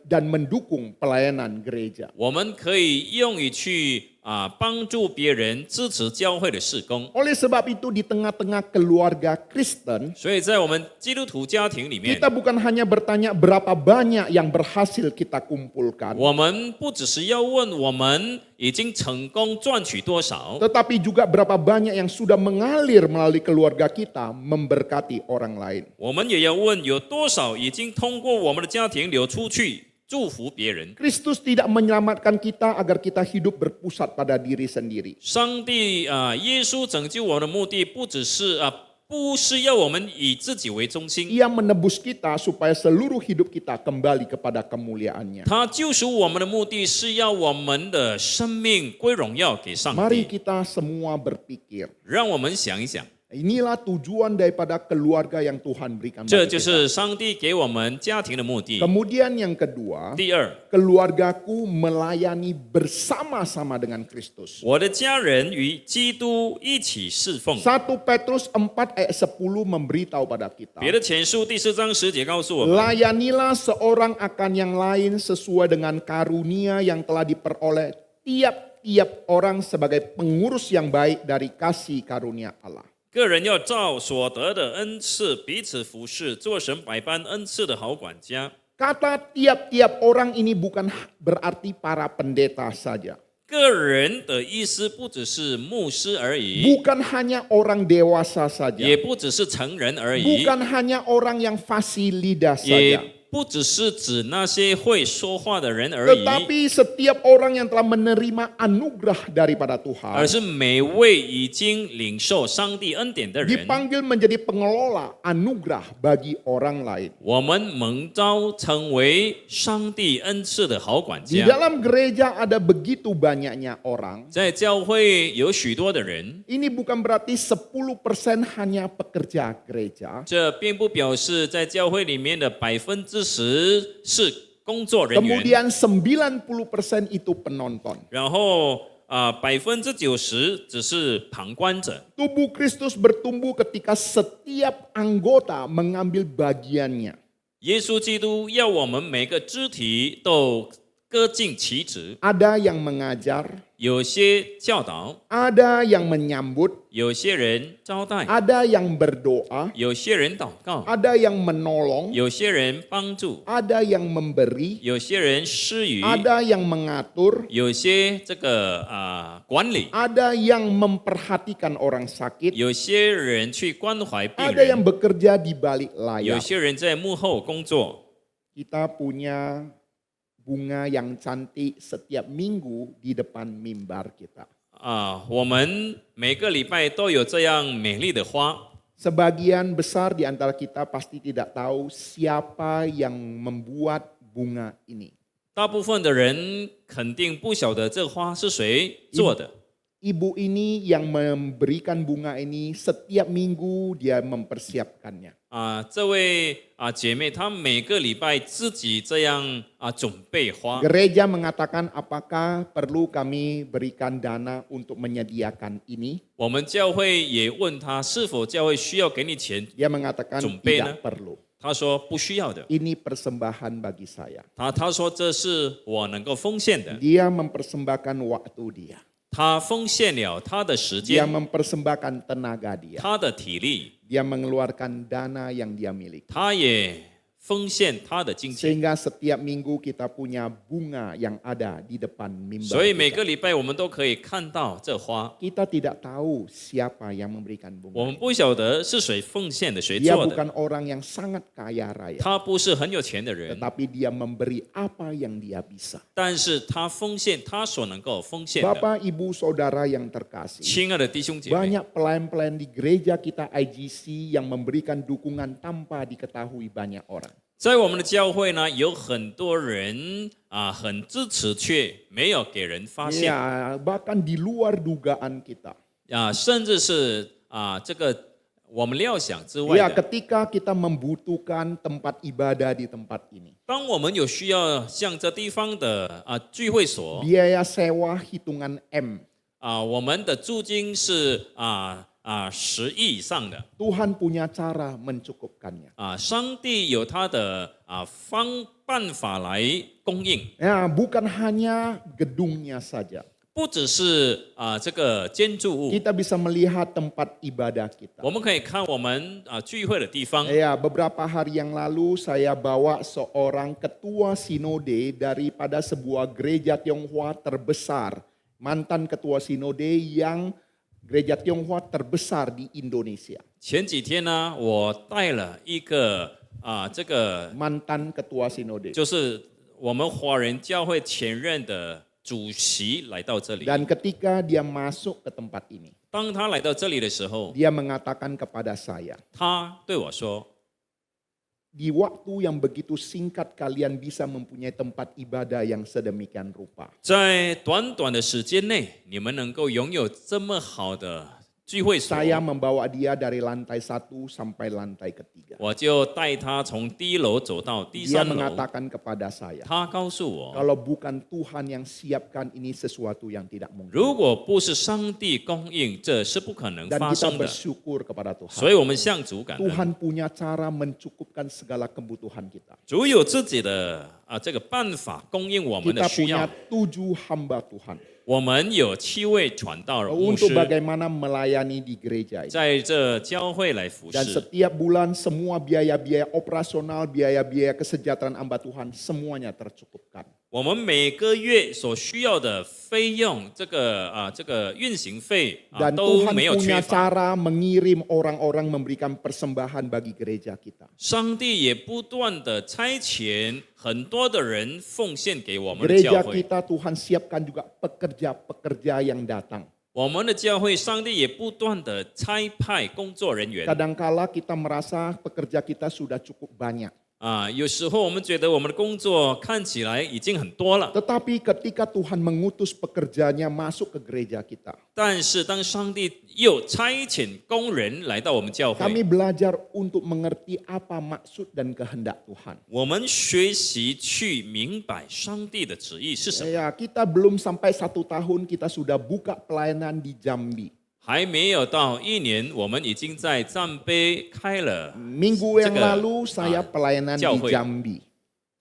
dan mendukung pelayanan gereja. 我们可以用于去帮助别人，支持教会的事工。 Oleh sebab itu di tengah-tengah keluarga Kristen, 所以在我们基督徒家庭里面， kita bukan hanya bertanya berapa banyak yang berhasil kita kumpulkan, 我们不只是要问我们已经成功赚取多少， tetapi juga berapa banyak yang sudah mengalir melalui keluarga kita memberkati orang lain. 我们也要问有多少已经通过我们的家庭流出去祝福别人。 Kristus tidak menyelamatkan kita agar kita hidup berpusat pada diri sendiri. 上帝耶稣拯救我们的目的，不只是不是要我们以自己为中心， Ia menebus kita supaya seluruh hidup kita kembali kepada kemuliaannya. 他救赎我们的目的是要我们的生命归荣耀给上 Mari 帝。 kita semua berpikir. 让我们想一想， Inilah tujuan daripada keluarga yang Tuhan berikan 这 bagi 就 kita. 是上帝给我们家庭的目的。 Kemudian yang kedua, 第二， keluargaku melayani bersama-sama dengan Kristus. 我的家人与基督一起侍奉。 1 Petrus 4 ayat 10 memberitahu pada kita. 别的前书第4章10节告诉我们， Layanilah seorang akan yang lain sesuai dengan karunia yang telah diperoleh tiap-tiap orang sebagai pengurus yang baik dari kasih karunia Allah. 个人要照所得的恩赐彼此服侍，做神百般恩赐的好管家。 Kata tiap-tiap orang ini bukan berarti para pendeta saja. 个人的意思不只是牧师而已， Bukan hanya orang dewasa saja. 也不只是成人而已， Bukan hanya orang yang fasih lidah 也 saja. 不只是指那些会说话的人而已， Tetapi setiap orang yang telah menerima anugerah daripada 而 Tuhan 是每位已经领受上帝恩典的人。 dipanggil menjadi pengelola anugerah bagi orang lain. 我们蒙召成为上帝恩赐的好管 Di 家。 dalam gereja ada begitu banyaknya orang. 在教会有许多的人， Ini bukan berarti 10% hanya pekerja gereja. 这并不表示在教会里面的10%是工作人员， Kemudian 90% itu penonton. 然后90%只是旁观者。 Tubuh Kristus bertumbuh ketika setiap anggota mengambil bagiannya. 耶稣基督要我们每个肢体都各尽其职， Ada yang mengajar, 有些教导， ada yang menyambut, 有些人招待， ada yang berdoa, 有些人祷告， ada yang menolong, 有些人帮助， ada yang memberi, 有些人施予， ada yang mengatur, 有些管理， ada yang memperhatikan orang sakit, 有些人去关怀病 ada yang 人， bekerja di balik 有 layar. 些人在幕后工作。 Kita punya bunga yang cantik setiap minggu di depan mimbar kita. 我们每个礼拜都有这样美丽的花。 Sebagian besar di antara kita pasti tidak tahu siapa yang membuat bunga ini. 大部分的人肯定不晓得这花是谁做的。 Ibu ini yang memberikan bunga ini setiap minggu dia mempersiapkannya. 这位姐妹，她每个礼拜自己这样准备花。 Gereja mengatakan apakah perlu kami berikan dana untuk menyediakan ini? 我们教会也问她是否教会需要给你钱， Dia mengatakan Jumpe tidak na. perlu. 她说不需要的。 Ini persembahan bagi saya. 她说这是我能够奉献的。 Dia mempersembahkan waktu dia. 她奉献了她的时 Dia 间， mempersembahkan tenaga dia. 她的体力， Dia mengeluarkan dana yang dia miliki. 她也奉献她的金钱。 Sehingga setiap minggu kita punya bunga yang ada di depan mimbar 所以每 kita. 个礼拜我们都可以看到这花。 Kita tidak tahu siapa yang memberikan 我 bunga. 们不晓得是谁奉献的，谁 Dia 做的。 bukan orang yang sangat kaya raya. 他不是很有钱的人， Tetapi dia memberi apa yang dia bisa. 但是他奉献他所能够奉献的。 Bapak, Ibu, Saudara yang terkasih. 亲爱的弟兄姐妹， Banyak pelayan-pelayan di gereja kita IGC yang memberikan dukungan tanpa diketahui banyak orang. 在我们的教会呢，有很多人很支持，却没有给人发现 Ya, bahkan di luar dugaan kita. 甚至是这个我们料想之外 Ya, 的。 ketika kita membutuhkan tempat ibadah di tempat ini. 当我们有需要，像这地方的聚会所 Biaya sewa hitungan M. 我们的租金是10亿以上的。 Tuhan punya cara mencukupkannya. 上帝有他的办法来供应， Ya, bukan hanya gedungnya saja. 不只是这个建筑物， Kita bisa melihat tempat ibadah kita. 我们可以看我们聚会的地方。 Ya, beberapa hari yang lalu saya bawa seorang ketua sinode daripada sebuah gereja Tionghoa terbesar. Mantan ketua sinode yang gereja Tionghoa terbesar di Indonesia. 前几天呢，我带了一个这个 Mantan ketua sinode. 就是我们华人教会前任的主席来到这里。 Dan ketika dia masuk ke tempat ini, 当他来到这里的时候， dia mengatakan kepada saya, 他对我说 di waktu yang begitu singkat kalian bisa mempunyai tempat ibadah yang sedemikian rupa. 在短短的时间内，你们能够拥有这么好的聚会所， Saya membawa dia dari lantai 1 sampai lantai ketiga. 我就带他从第一楼走到第 Dia 3楼。 mengatakan kepada saya, 他告诉我， kalau bukan Tuhan yang siapkan, ini sesuatu yang tidak mungkin. 如果不是上帝供应，这是不可能 Dan 发 kita 生的。 bersyukur kepada Tuhan. 所以我们向主感恩， Tuhan punya cara mencukupkan segala kebutuhan kita. 主有自己的这个办法供应我们的 Kita 需 punya 要。 7 hamba Tuhan 我们有7位传道牧 untuk 师 bagaimana melayani di gereja ini. 在这教会来服 Dan 侍， setiap bulan semua biaya-biaya operasional, biaya-biaya kesejahteraan hamba Tuhan semuanya tercukupkan. 我们每个月所需要的费用，这个运行费 Dan 都 Tuhan 没有缺 punya 乏。 cara mengirim orang-orang memberikan persembahan bagi gereja kita. 上帝也不断的差遣很多的人奉献给我们的教 Gereja 会。 kita Tuhan siapkan juga pekerja-pekerja yang datang. 我们的教会，上帝也不断的差派工作人员。 Kadangkala kita merasa pekerja kita sudah cukup banyak. 有时候我们觉得我们的工作看起来已经很多了， Tetapi ketika Tuhan mengutus pekerjanya masuk ke gereja kita, 但是当上帝又差遣工人来到我们教 kami 会， belajar untuk mengerti apa maksud dan kehendak Tuhan. 我们学习去明白上帝的旨意是什么。 Ya, kita belum sampai 1 tahun kita sudah buka pelayanan di Jambi. 还没有到1年，我们已经在赞杯开了。 Minggu yang Jaga, lalu saya pelayanan di Jauh. Jambi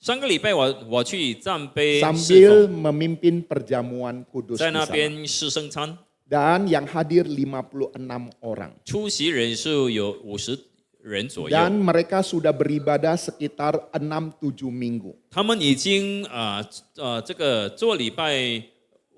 上个礼拜我去赞杯侍 sambil 奉， memimpin perjamuan kudus 在 di 那 sana. 边吃圣餐， Dan yang hadir 56 orang. 出席人数有50人左右。 Dan mereka sudah beribadah sekitar 6-7 minggu. 他们已经这个做礼拜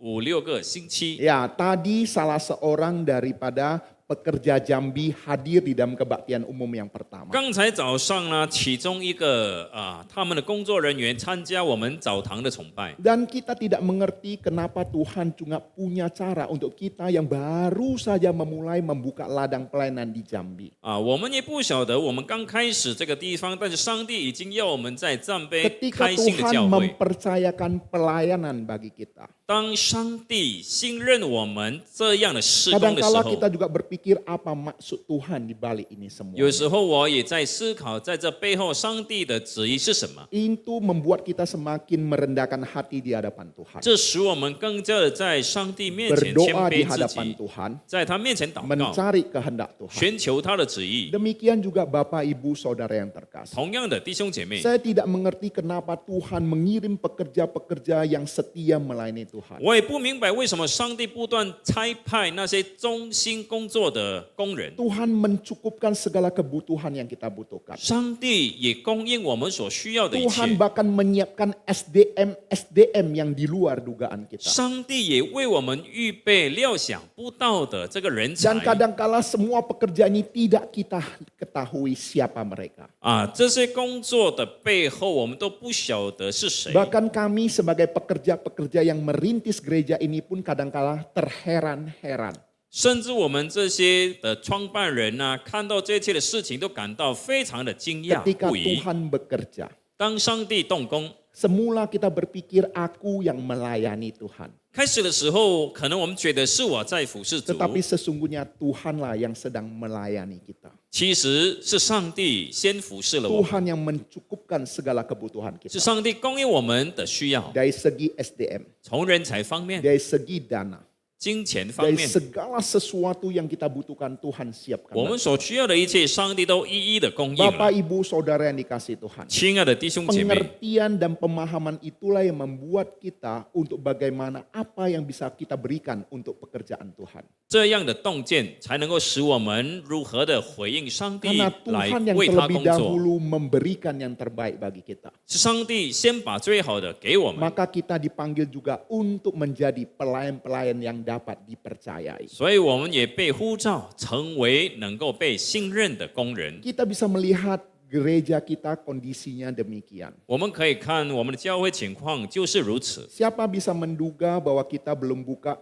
5-6个星期。 Ya, tadi salah seorang daripada pekerja Jambi hadir di dalam kebaktian umum yang pertama. 刚才早上呢，其中一个他们的工作人员参加我们早堂的崇拜。 Dan kita tidak mengerti kenapa Tuhan juga punya cara untuk kita yang baru saja memulai membuka ladang pelayanan di Jambi. 我们也不晓得，我们刚开始这个地方，但是上帝已经要我们在赞杯 Ketika 开新的 Tuhan 教会。 mempercayakan pelayanan bagi kita. 当上帝信任我们这样的施工的时 Kadangkala 候， kita juga berpikir apa maksud Tuhan di balik ini semua. 有时候我也在思考，在这背后上帝的旨意是什么。 Itu membuat kita semakin merendahkan hati di hadapan Tuhan. 这使我们更加的在上帝面前谦 Berdoa di 卑自 hadapan 己， Tuhan, 在他面前祷告， mencari kehendak Tuhan. 寻求他的旨意。 Demikian juga Bapak Ibu Saudara yang terkasih. 同样的，弟兄姐妹， Saya tidak mengerti kenapa Tuhan mengirim pekerja-pekerja yang setia melayani Tuhan. 我也不明白为什么上帝不断差派那些忠心工作的工人， Tuhan mencukupkan segala kebutuhan yang kita butuhkan. 上帝也供应我们所需要的一 Tuhan 切。 bahkan menyiapkan SDM yang di luar dugaan kita. 上帝也为我们预备料想不到的这个人才 Dan kadangkala semua pekerja ini tidak kita ketahui siapa mereka. 这些工作的背后，我们都不晓得是谁。 Bahkan kami sebagai pekerja-pekerja yang merintis gereja ini pun kadangkala terheran-heran. 甚至我们这些的创办人看到这一切的事情，都感到非常的惊讶 Ketika 不已。 Tuhan bekerja, 当上帝动工， semula kita berpikir aku yang melayani Tuhan. 开始的时候，可能我们觉得是我在服侍主， Tetapi sesungguhnya Tuhanlah yang sedang melayani kita. 其实是上帝先服侍了我们， Tuhan yang mencukupkan segala kebutuhan 是 kita. 上帝供应我们的需要， Dari segi SDM, 从人才方面、 dari segi dana, 金钱方 dari 面， segala sesuatu yang kita butuhkan Tuhan siapkan. 我们所需要的一切，上帝都一一的供应 Bapak 了。 Ibu Saudara yang dikasih Tuhan. 亲爱的弟兄姐妹， Pengertian dan pemahaman itulah yang membuat kita untuk bagaimana apa yang bisa kita berikan untuk pekerjaan Tuhan. 这样的洞见才能够使我们如何的回应上帝 Karena 来 Tuhan yang 为他 terlebih 工作。 dahulu memberikan yang terbaik bagi kita. 是上帝先把最好的给我们， Maka kita dipanggil juga untuk menjadi pelayan-pelayan yang dapat dipercayai. 所以我们也被呼召成为能够被信任的工人。 Kita bisa melihat gereja kita kondisinya demikian. 我们可以看我们的教会情况就是如此。 Siapa bisa menduga bahwa kita belum buka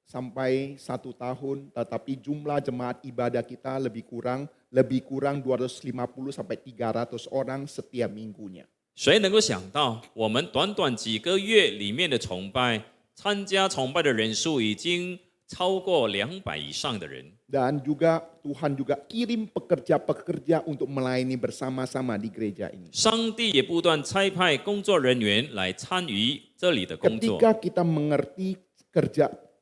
sampai 1 tahun, tetapi jumlah jemaat ibadah kita lebih kurang 250 sampai 300 orang setiap minggunya. 谁能够想到，我们短短几个月里面的崇拜，参加崇拜的人数已经超过200以上的人。 Dan juga Tuhan juga kirim pekerja-pekerja untuk melayani bersama-sama di gereja ini. 上帝也不断差派工作人员来参与这里的工作。 Ketika kita mengerti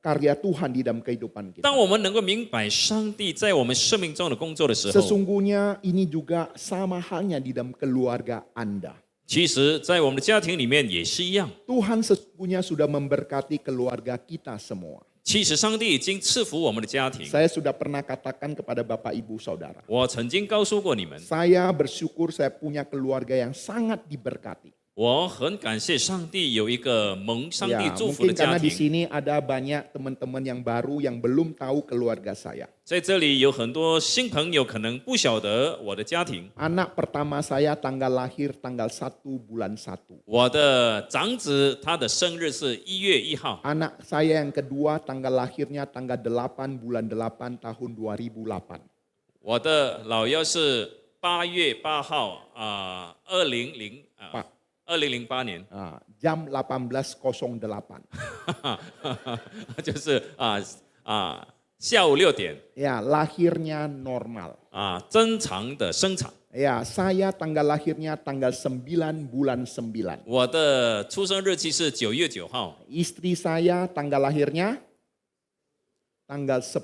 karya Tuhan di dalam kehidupan kita. 当我们能够明白上帝在我们生命中的工作的时候， Sesungguhnya ini juga sama halnya di dalam keluarga Anda. 其实，在我们的家庭里面也是一样。 Tuhan sesungguhnya sudah memberkati keluarga kita semua. 其实，上帝已经赐福我们的家庭。 Saya sudah pernah katakan kepada Bapak Ibu Saudara. 我曾经告诉过你们， Saya bersyukur saya punya keluarga yang sangat diberkati. 我很感谢上帝有一个蒙上帝 Ya, 祝福的 mungkin 家 karena di 庭。 sini ada banyak teman-teman yang baru yang belum tahu keluarga saya. 在这里有很多新朋友可能不晓得我的家庭。 Anak pertama saya tanggal lahir tanggal 1 bulan 1. 我的长子他的生日是1月1号， Anak saya yang kedua tanggal lahirnya tanggal 8 bulan 8 tahun 2008. 我的老幺是8月8号2008年， Jam 18.08. 就是下午6点 Ya, lahirnya normal. 正常的生产。 Ya, saya tanggal lahirnya tanggal 9 bulan 9. 我的出生日期是9月9号， Istri saya tanggal lahirnya tanggal 10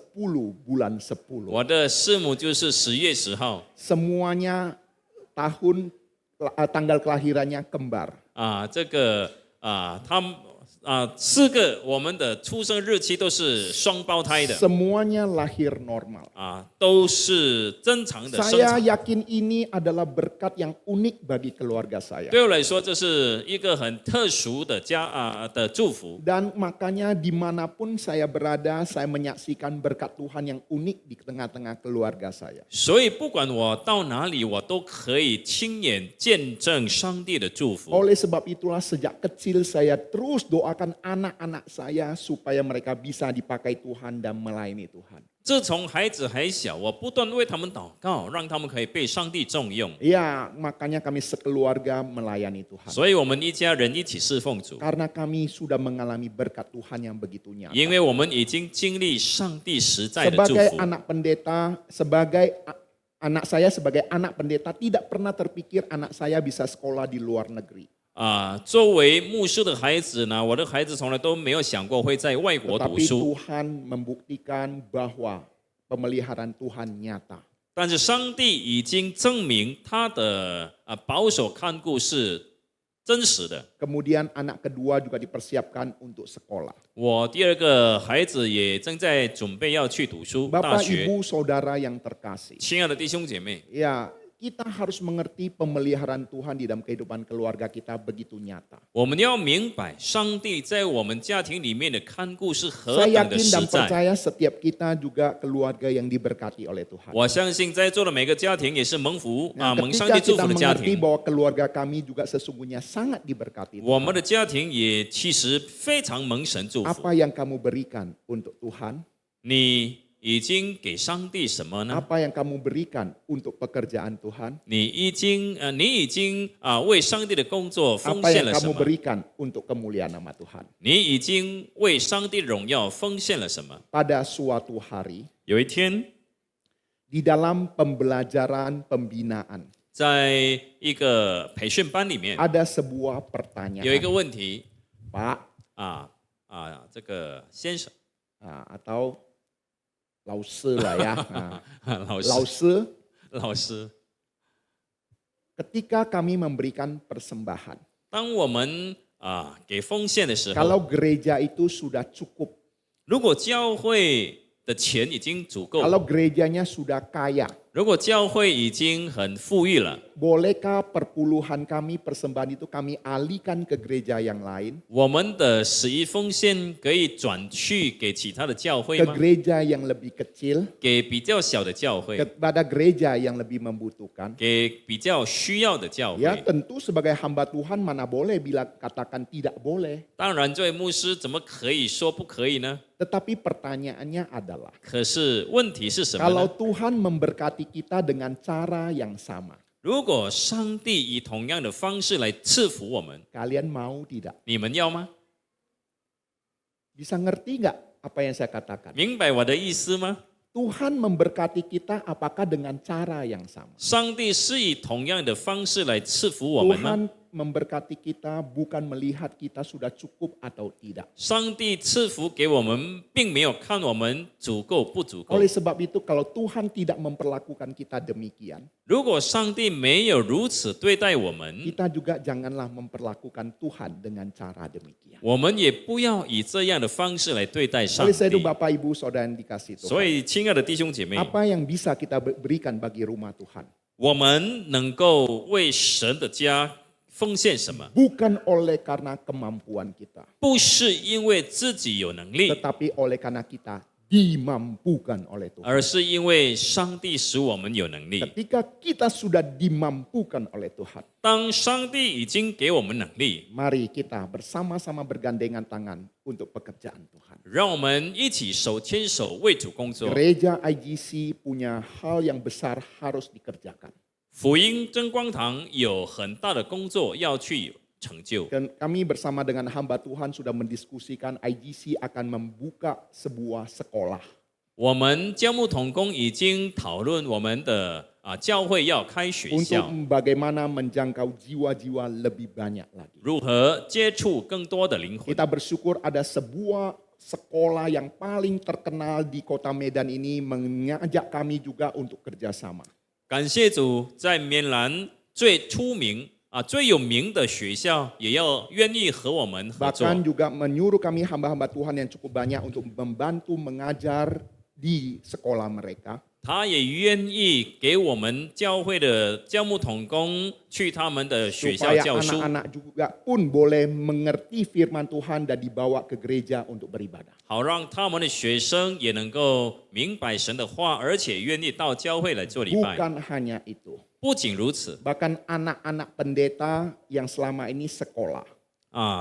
bulan 10. 我的师母就是10月10号。 Semuanya tanggal kelahirannya kembar. 这个他们4个我们的出生日期都是双胞胎的， Semuanya lahir normal. 都是正常的生 Saya 产。 yakin ini adalah berkat yang unik bagi keluarga saya. 对我来说，这是一个很特殊的的祝福。 Dan makanya dimanapun saya berada, saya menyaksikan berkat Tuhan yang unik di tengah-tengah keluarga saya. 所以不管我到哪里，我都可以亲眼见证上帝的祝福。 Oleh sebab itulah sejak kecil saya terus doakan anak-anak saya supaya mereka bisa dipakai Tuhan dan melayani Tuhan. 自从孩子还小，我不断为他们祷告，让他们可以被上帝重用。 Ya, makanya kami sekeluarga melayani Tuhan. 所以我们一家人一起侍奉主， Karena kami sudah mengalami berkat Tuhan yang begitu nyata. 因为我们已经经历上帝实在的祝 Sebagai 福。 anak pendeta, sebagai anak saya sebagai anak pendeta tidak pernah terpikir anak saya bisa sekolah di luar negeri. 作为牧师的孩子呢，我的孩子从来都没有想过会在外国读 Tetapi 书， Tuhan membuktikan bahwa pemeliharaan Tuhan nyata. 但是上帝已经证明他的保守看顾是真实的。 Kemudian anak kedua juga dipersiapkan untuk sekolah. 我第二个孩子也正在准备要去读书，大 Bapak 学。 Ibu Saudara yang terkasih. 亲爱的弟兄姐妹， Ya, kita harus mengerti pemeliharaan Tuhan di dalam kehidupan keluarga kita begitu nyata. 我们要明白上帝在我们家庭里面的看顾是何 Saya 等的 yakin 实 dan 在。 percaya setiap kita juga keluarga yang diberkati oleh Tuhan. 我相信在座的每个家庭也是蒙福 Nah, 蒙上 ketika 帝祝 kita 福的家 mengerti 庭。 bahwa keluarga kami juga sesungguhnya sangat diberkati 我 Tuhan. 们的家庭也其实非常蒙神祝福。 Apa yang kamu berikan untuk Tuhan? 你已经给上帝什么呢？ Apa yang kamu berikan untuk pekerjaan Tuhan? 你已经为上帝的工作奉 Apa 献 yang 了什 kamu 么？ berikan untuk kemuliaan nama Tuhan? 你已经为上帝的荣耀奉献了什么？ Pada suatu hari, 有一天， di dalam pembelajaran pembinaan, 在一个培训班里面， ada sebuah 有一 pertanyaan. 个问题 Pak, 这个先生 atau 老师lah ya. 老师 Lause, 老师， ketika kami memberikan persembahan, 当我们给奉献的时候， kalau gereja itu sudah cukup, 如果教会的钱已经足够， kalau gerejanya sudah kaya, 如果教会已经很富裕了， bolehkah perpuluhan kami, persembahan itu kami alihkan ke gereja yang lain? 我们的11奉献可以转去给其他的教会 Ke 吗？ gereja yang lebih kecil? 给比较小的教会， Kepada gereja yang lebih membutuhkan? 给比较需要的教 Ya 会。 tentu sebagai hamba Tuhan mana boleh bila katakan tidak boleh. 当然，这位牧师怎么可以说不可以呢？ Tetapi pertanyaannya adalah, 可是问题是什么 kalau 呢？ Tuhan memberkati kita dengan cara yang sama, 如果上帝以同样的方式来赐福我们， kalian mau tidak? 你们要吗？ Bisa ngerti nggak apa yang saya katakan? 明白我的意思吗？ Tuhan memberkati kita apakah dengan cara yang sama? 上帝是以同样的方式来赐福我们吗？ Tuhan memberkati kita bukan melihat kita sudah cukup atau tidak. 上帝赐福给我们，并没有看我们足够不足够 Oleh。sebab itu kalau Tuhan tidak memperlakukan kita demikian, 如果上帝没有如此对待我们， kita juga janganlah memperlakukan Tuhan dengan cara demikian. 我们也不要以这样的方式来对待上 Oleh sebab itu 帝。 Bapak Ibu Saudara yang dikasih 所 Tuhan, 以，亲爱的弟兄姐妹， apa yang bisa kita berikan bagi rumah Tuhan? 我们能够为神的家奉献什么？ Bukan oleh karena kemampuan kita, 不是因为自己有能力， tetapi oleh karena kita dimampukan oleh Tuhan. 而是因为上帝使我们有能力。 Ketika kita sudah dimampukan oleh Tuhan, 当上帝已经给我们能力， mari kita bersama-sama bergandengan tangan untuk pekerjaan Tuhan. 让我们一起手牵手为主工作。 Gereja IGC punya hal yang besar harus dikerjakan. 福音真光堂有很大的工作要去成就。 Dan kami bersama dengan hamba Tuhan sudah mendiskusikan IGC akan membuka sebuah sekolah. 我们教牧同工已经讨论我们的教会要开学 Untuk 校， bagaimana menjangkau jiwa-jiwa lebih banyak lagi. 如何接触更多的灵魂。 Kita bersyukur ada sebuah sekolah yang paling terkenal di kota Medan ini mengajak kami juga untuk kerjasama. 感谢主，在缅兰最出名最有名的学校，也要愿意和我们合作。 Bahkan juga menyuruh kami hamba-hamba Tuhan yang cukup banyak untuk membantu mengajar di sekolah mereka. 他也愿意给我们教会的教牧同工去他们的学校 Supaya 教书， anak-anak juga pun boleh mengerti firman Tuhan dan dibawa ke gereja untuk beribadah. 好让他们的学生也能够明白神的话，而且愿意到教会来做礼拜。 Bukan hanya itu. 不仅如此 Bahkan anak-anak pendeta yang selama ini sekolah.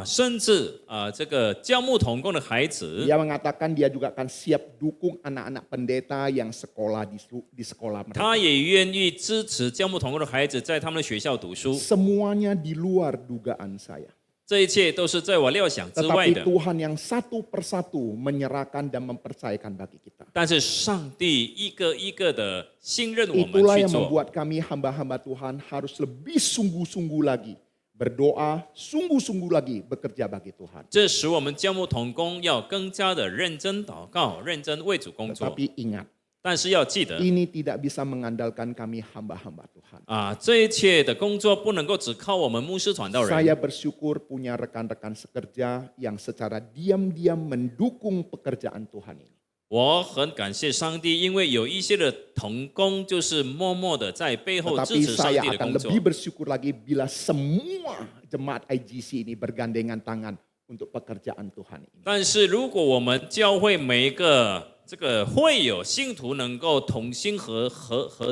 甚至这个教牧同工的孩子， Dia mengatakan dia juga akan siap dukung anak-anak pendeta yang sekolah di sekolah mereka. 他也愿意支持教牧同工的孩子在他们的学校读书。 Semuanya di luar dugaan saya. 这一切都是在我料想之外 Tetapi 的。 Tuhan yang satu persatu menyerahkan dan mempercayakan bagi kita. 但是上帝一个一个的信任我们 Itulah 去 yang 做， membuat kami hamba-hamba Tuhan harus lebih sungguh-sungguh lagi. Berdoa, sungguh-sungguh lagi bekerja bagi Tuhan. 这使我们教牧同工要更加的认真祷告，认真为主工作。 Tetapi ingat, 但是要记得 ini tidak bisa mengandalkan kami hamba-hamba Tuhan. 这一切的工作不能够只靠我们牧师传道人。 Saya bersyukur punya rekan-rekan sekerja yang secara diam-diam mendukung pekerjaan Tuhan ini. 我很感谢上帝，因为有一些的同工就是默默的在背后支 Tetapi 持上 saya 帝的 akan 工作 lebih。bersyukur lagi bila semua jemaat IGC ini bergandengan tangan untuk pekerjaan Tuhan ini. 但是如果我们教会每一个这个会友信徒能够同心合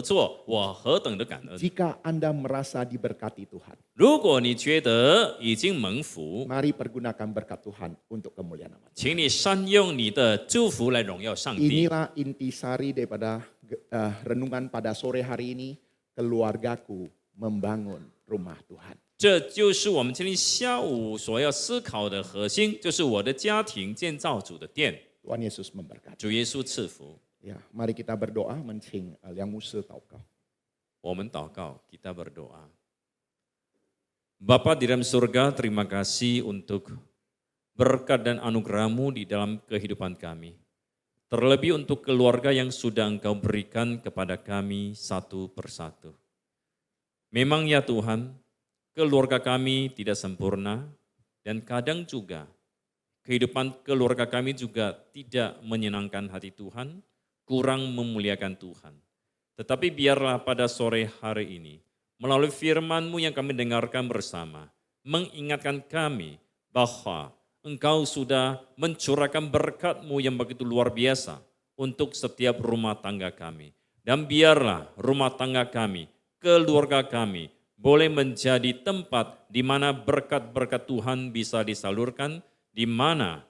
作，我何等的感恩！ Jika Anda merasa diberkati Tuhan, 如果你觉得已经蒙福， mari pergunakan berkat Tuhan untuk kemuliaan nama Tuhan. 请你善用你的祝福来荣耀上帝。 Inilah intisari daripada renungan pada sore hari ini, keluargaku membangun rumah Tuhan. 这就是我们今天下午所要思考的核心，就是我的家庭建造主的殿。 Tuhan Yesus memberkati. 主耶稣赐福。 Ya, mari kita berdoa mencing Liang Musa Taukau. 我们祷告，kita berdoa. Bapa di dalam surga, terima kasih untuk berkat dan anugerah-Mu di dalam kehidupan kami. Terlebih untuk keluarga yang sudah Engkau berikan kepada kami satu persatu. Memang ya Tuhan, keluarga kami tidak sempurna dan kadang juga kehidupan keluarga kami juga tidak menyenangkan hati Tuhan, kurang memuliakan Tuhan. Tetapi biarlah pada sore hari ini, melalui firman-Mu yang kami dengarkan bersama, mengingatkan kami bahwa Engkau sudah mencurahkan berkat-Mu yang begitu luar biasa untuk setiap rumah tangga kami. Dan biarlah rumah tangga kami, keluarga kami, boleh menjadi tempat di mana berkat-berkat Tuhan bisa disalurkan, di mana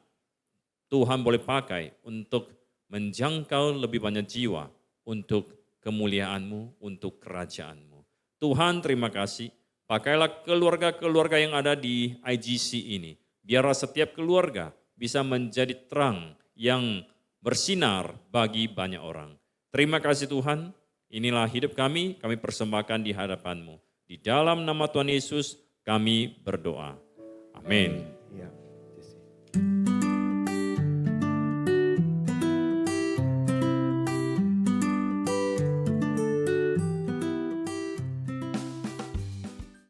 Tuhan boleh pakai untuk menjangkau lebih banyak jiwa untuk kemuliaan-Mu, untuk kerajaan-Mu. Tuhan, terima kasih. Pakailah keluarga-keluarga yang ada di IGC ini. Biarlah setiap keluarga bisa menjadi terang yang bersinar bagi banyak orang. Terima kasih Tuhan, inilah hidup kami persembahkan di hadapan-Mu. Di dalam nama Tuhan Yesus kami berdoa. Amin.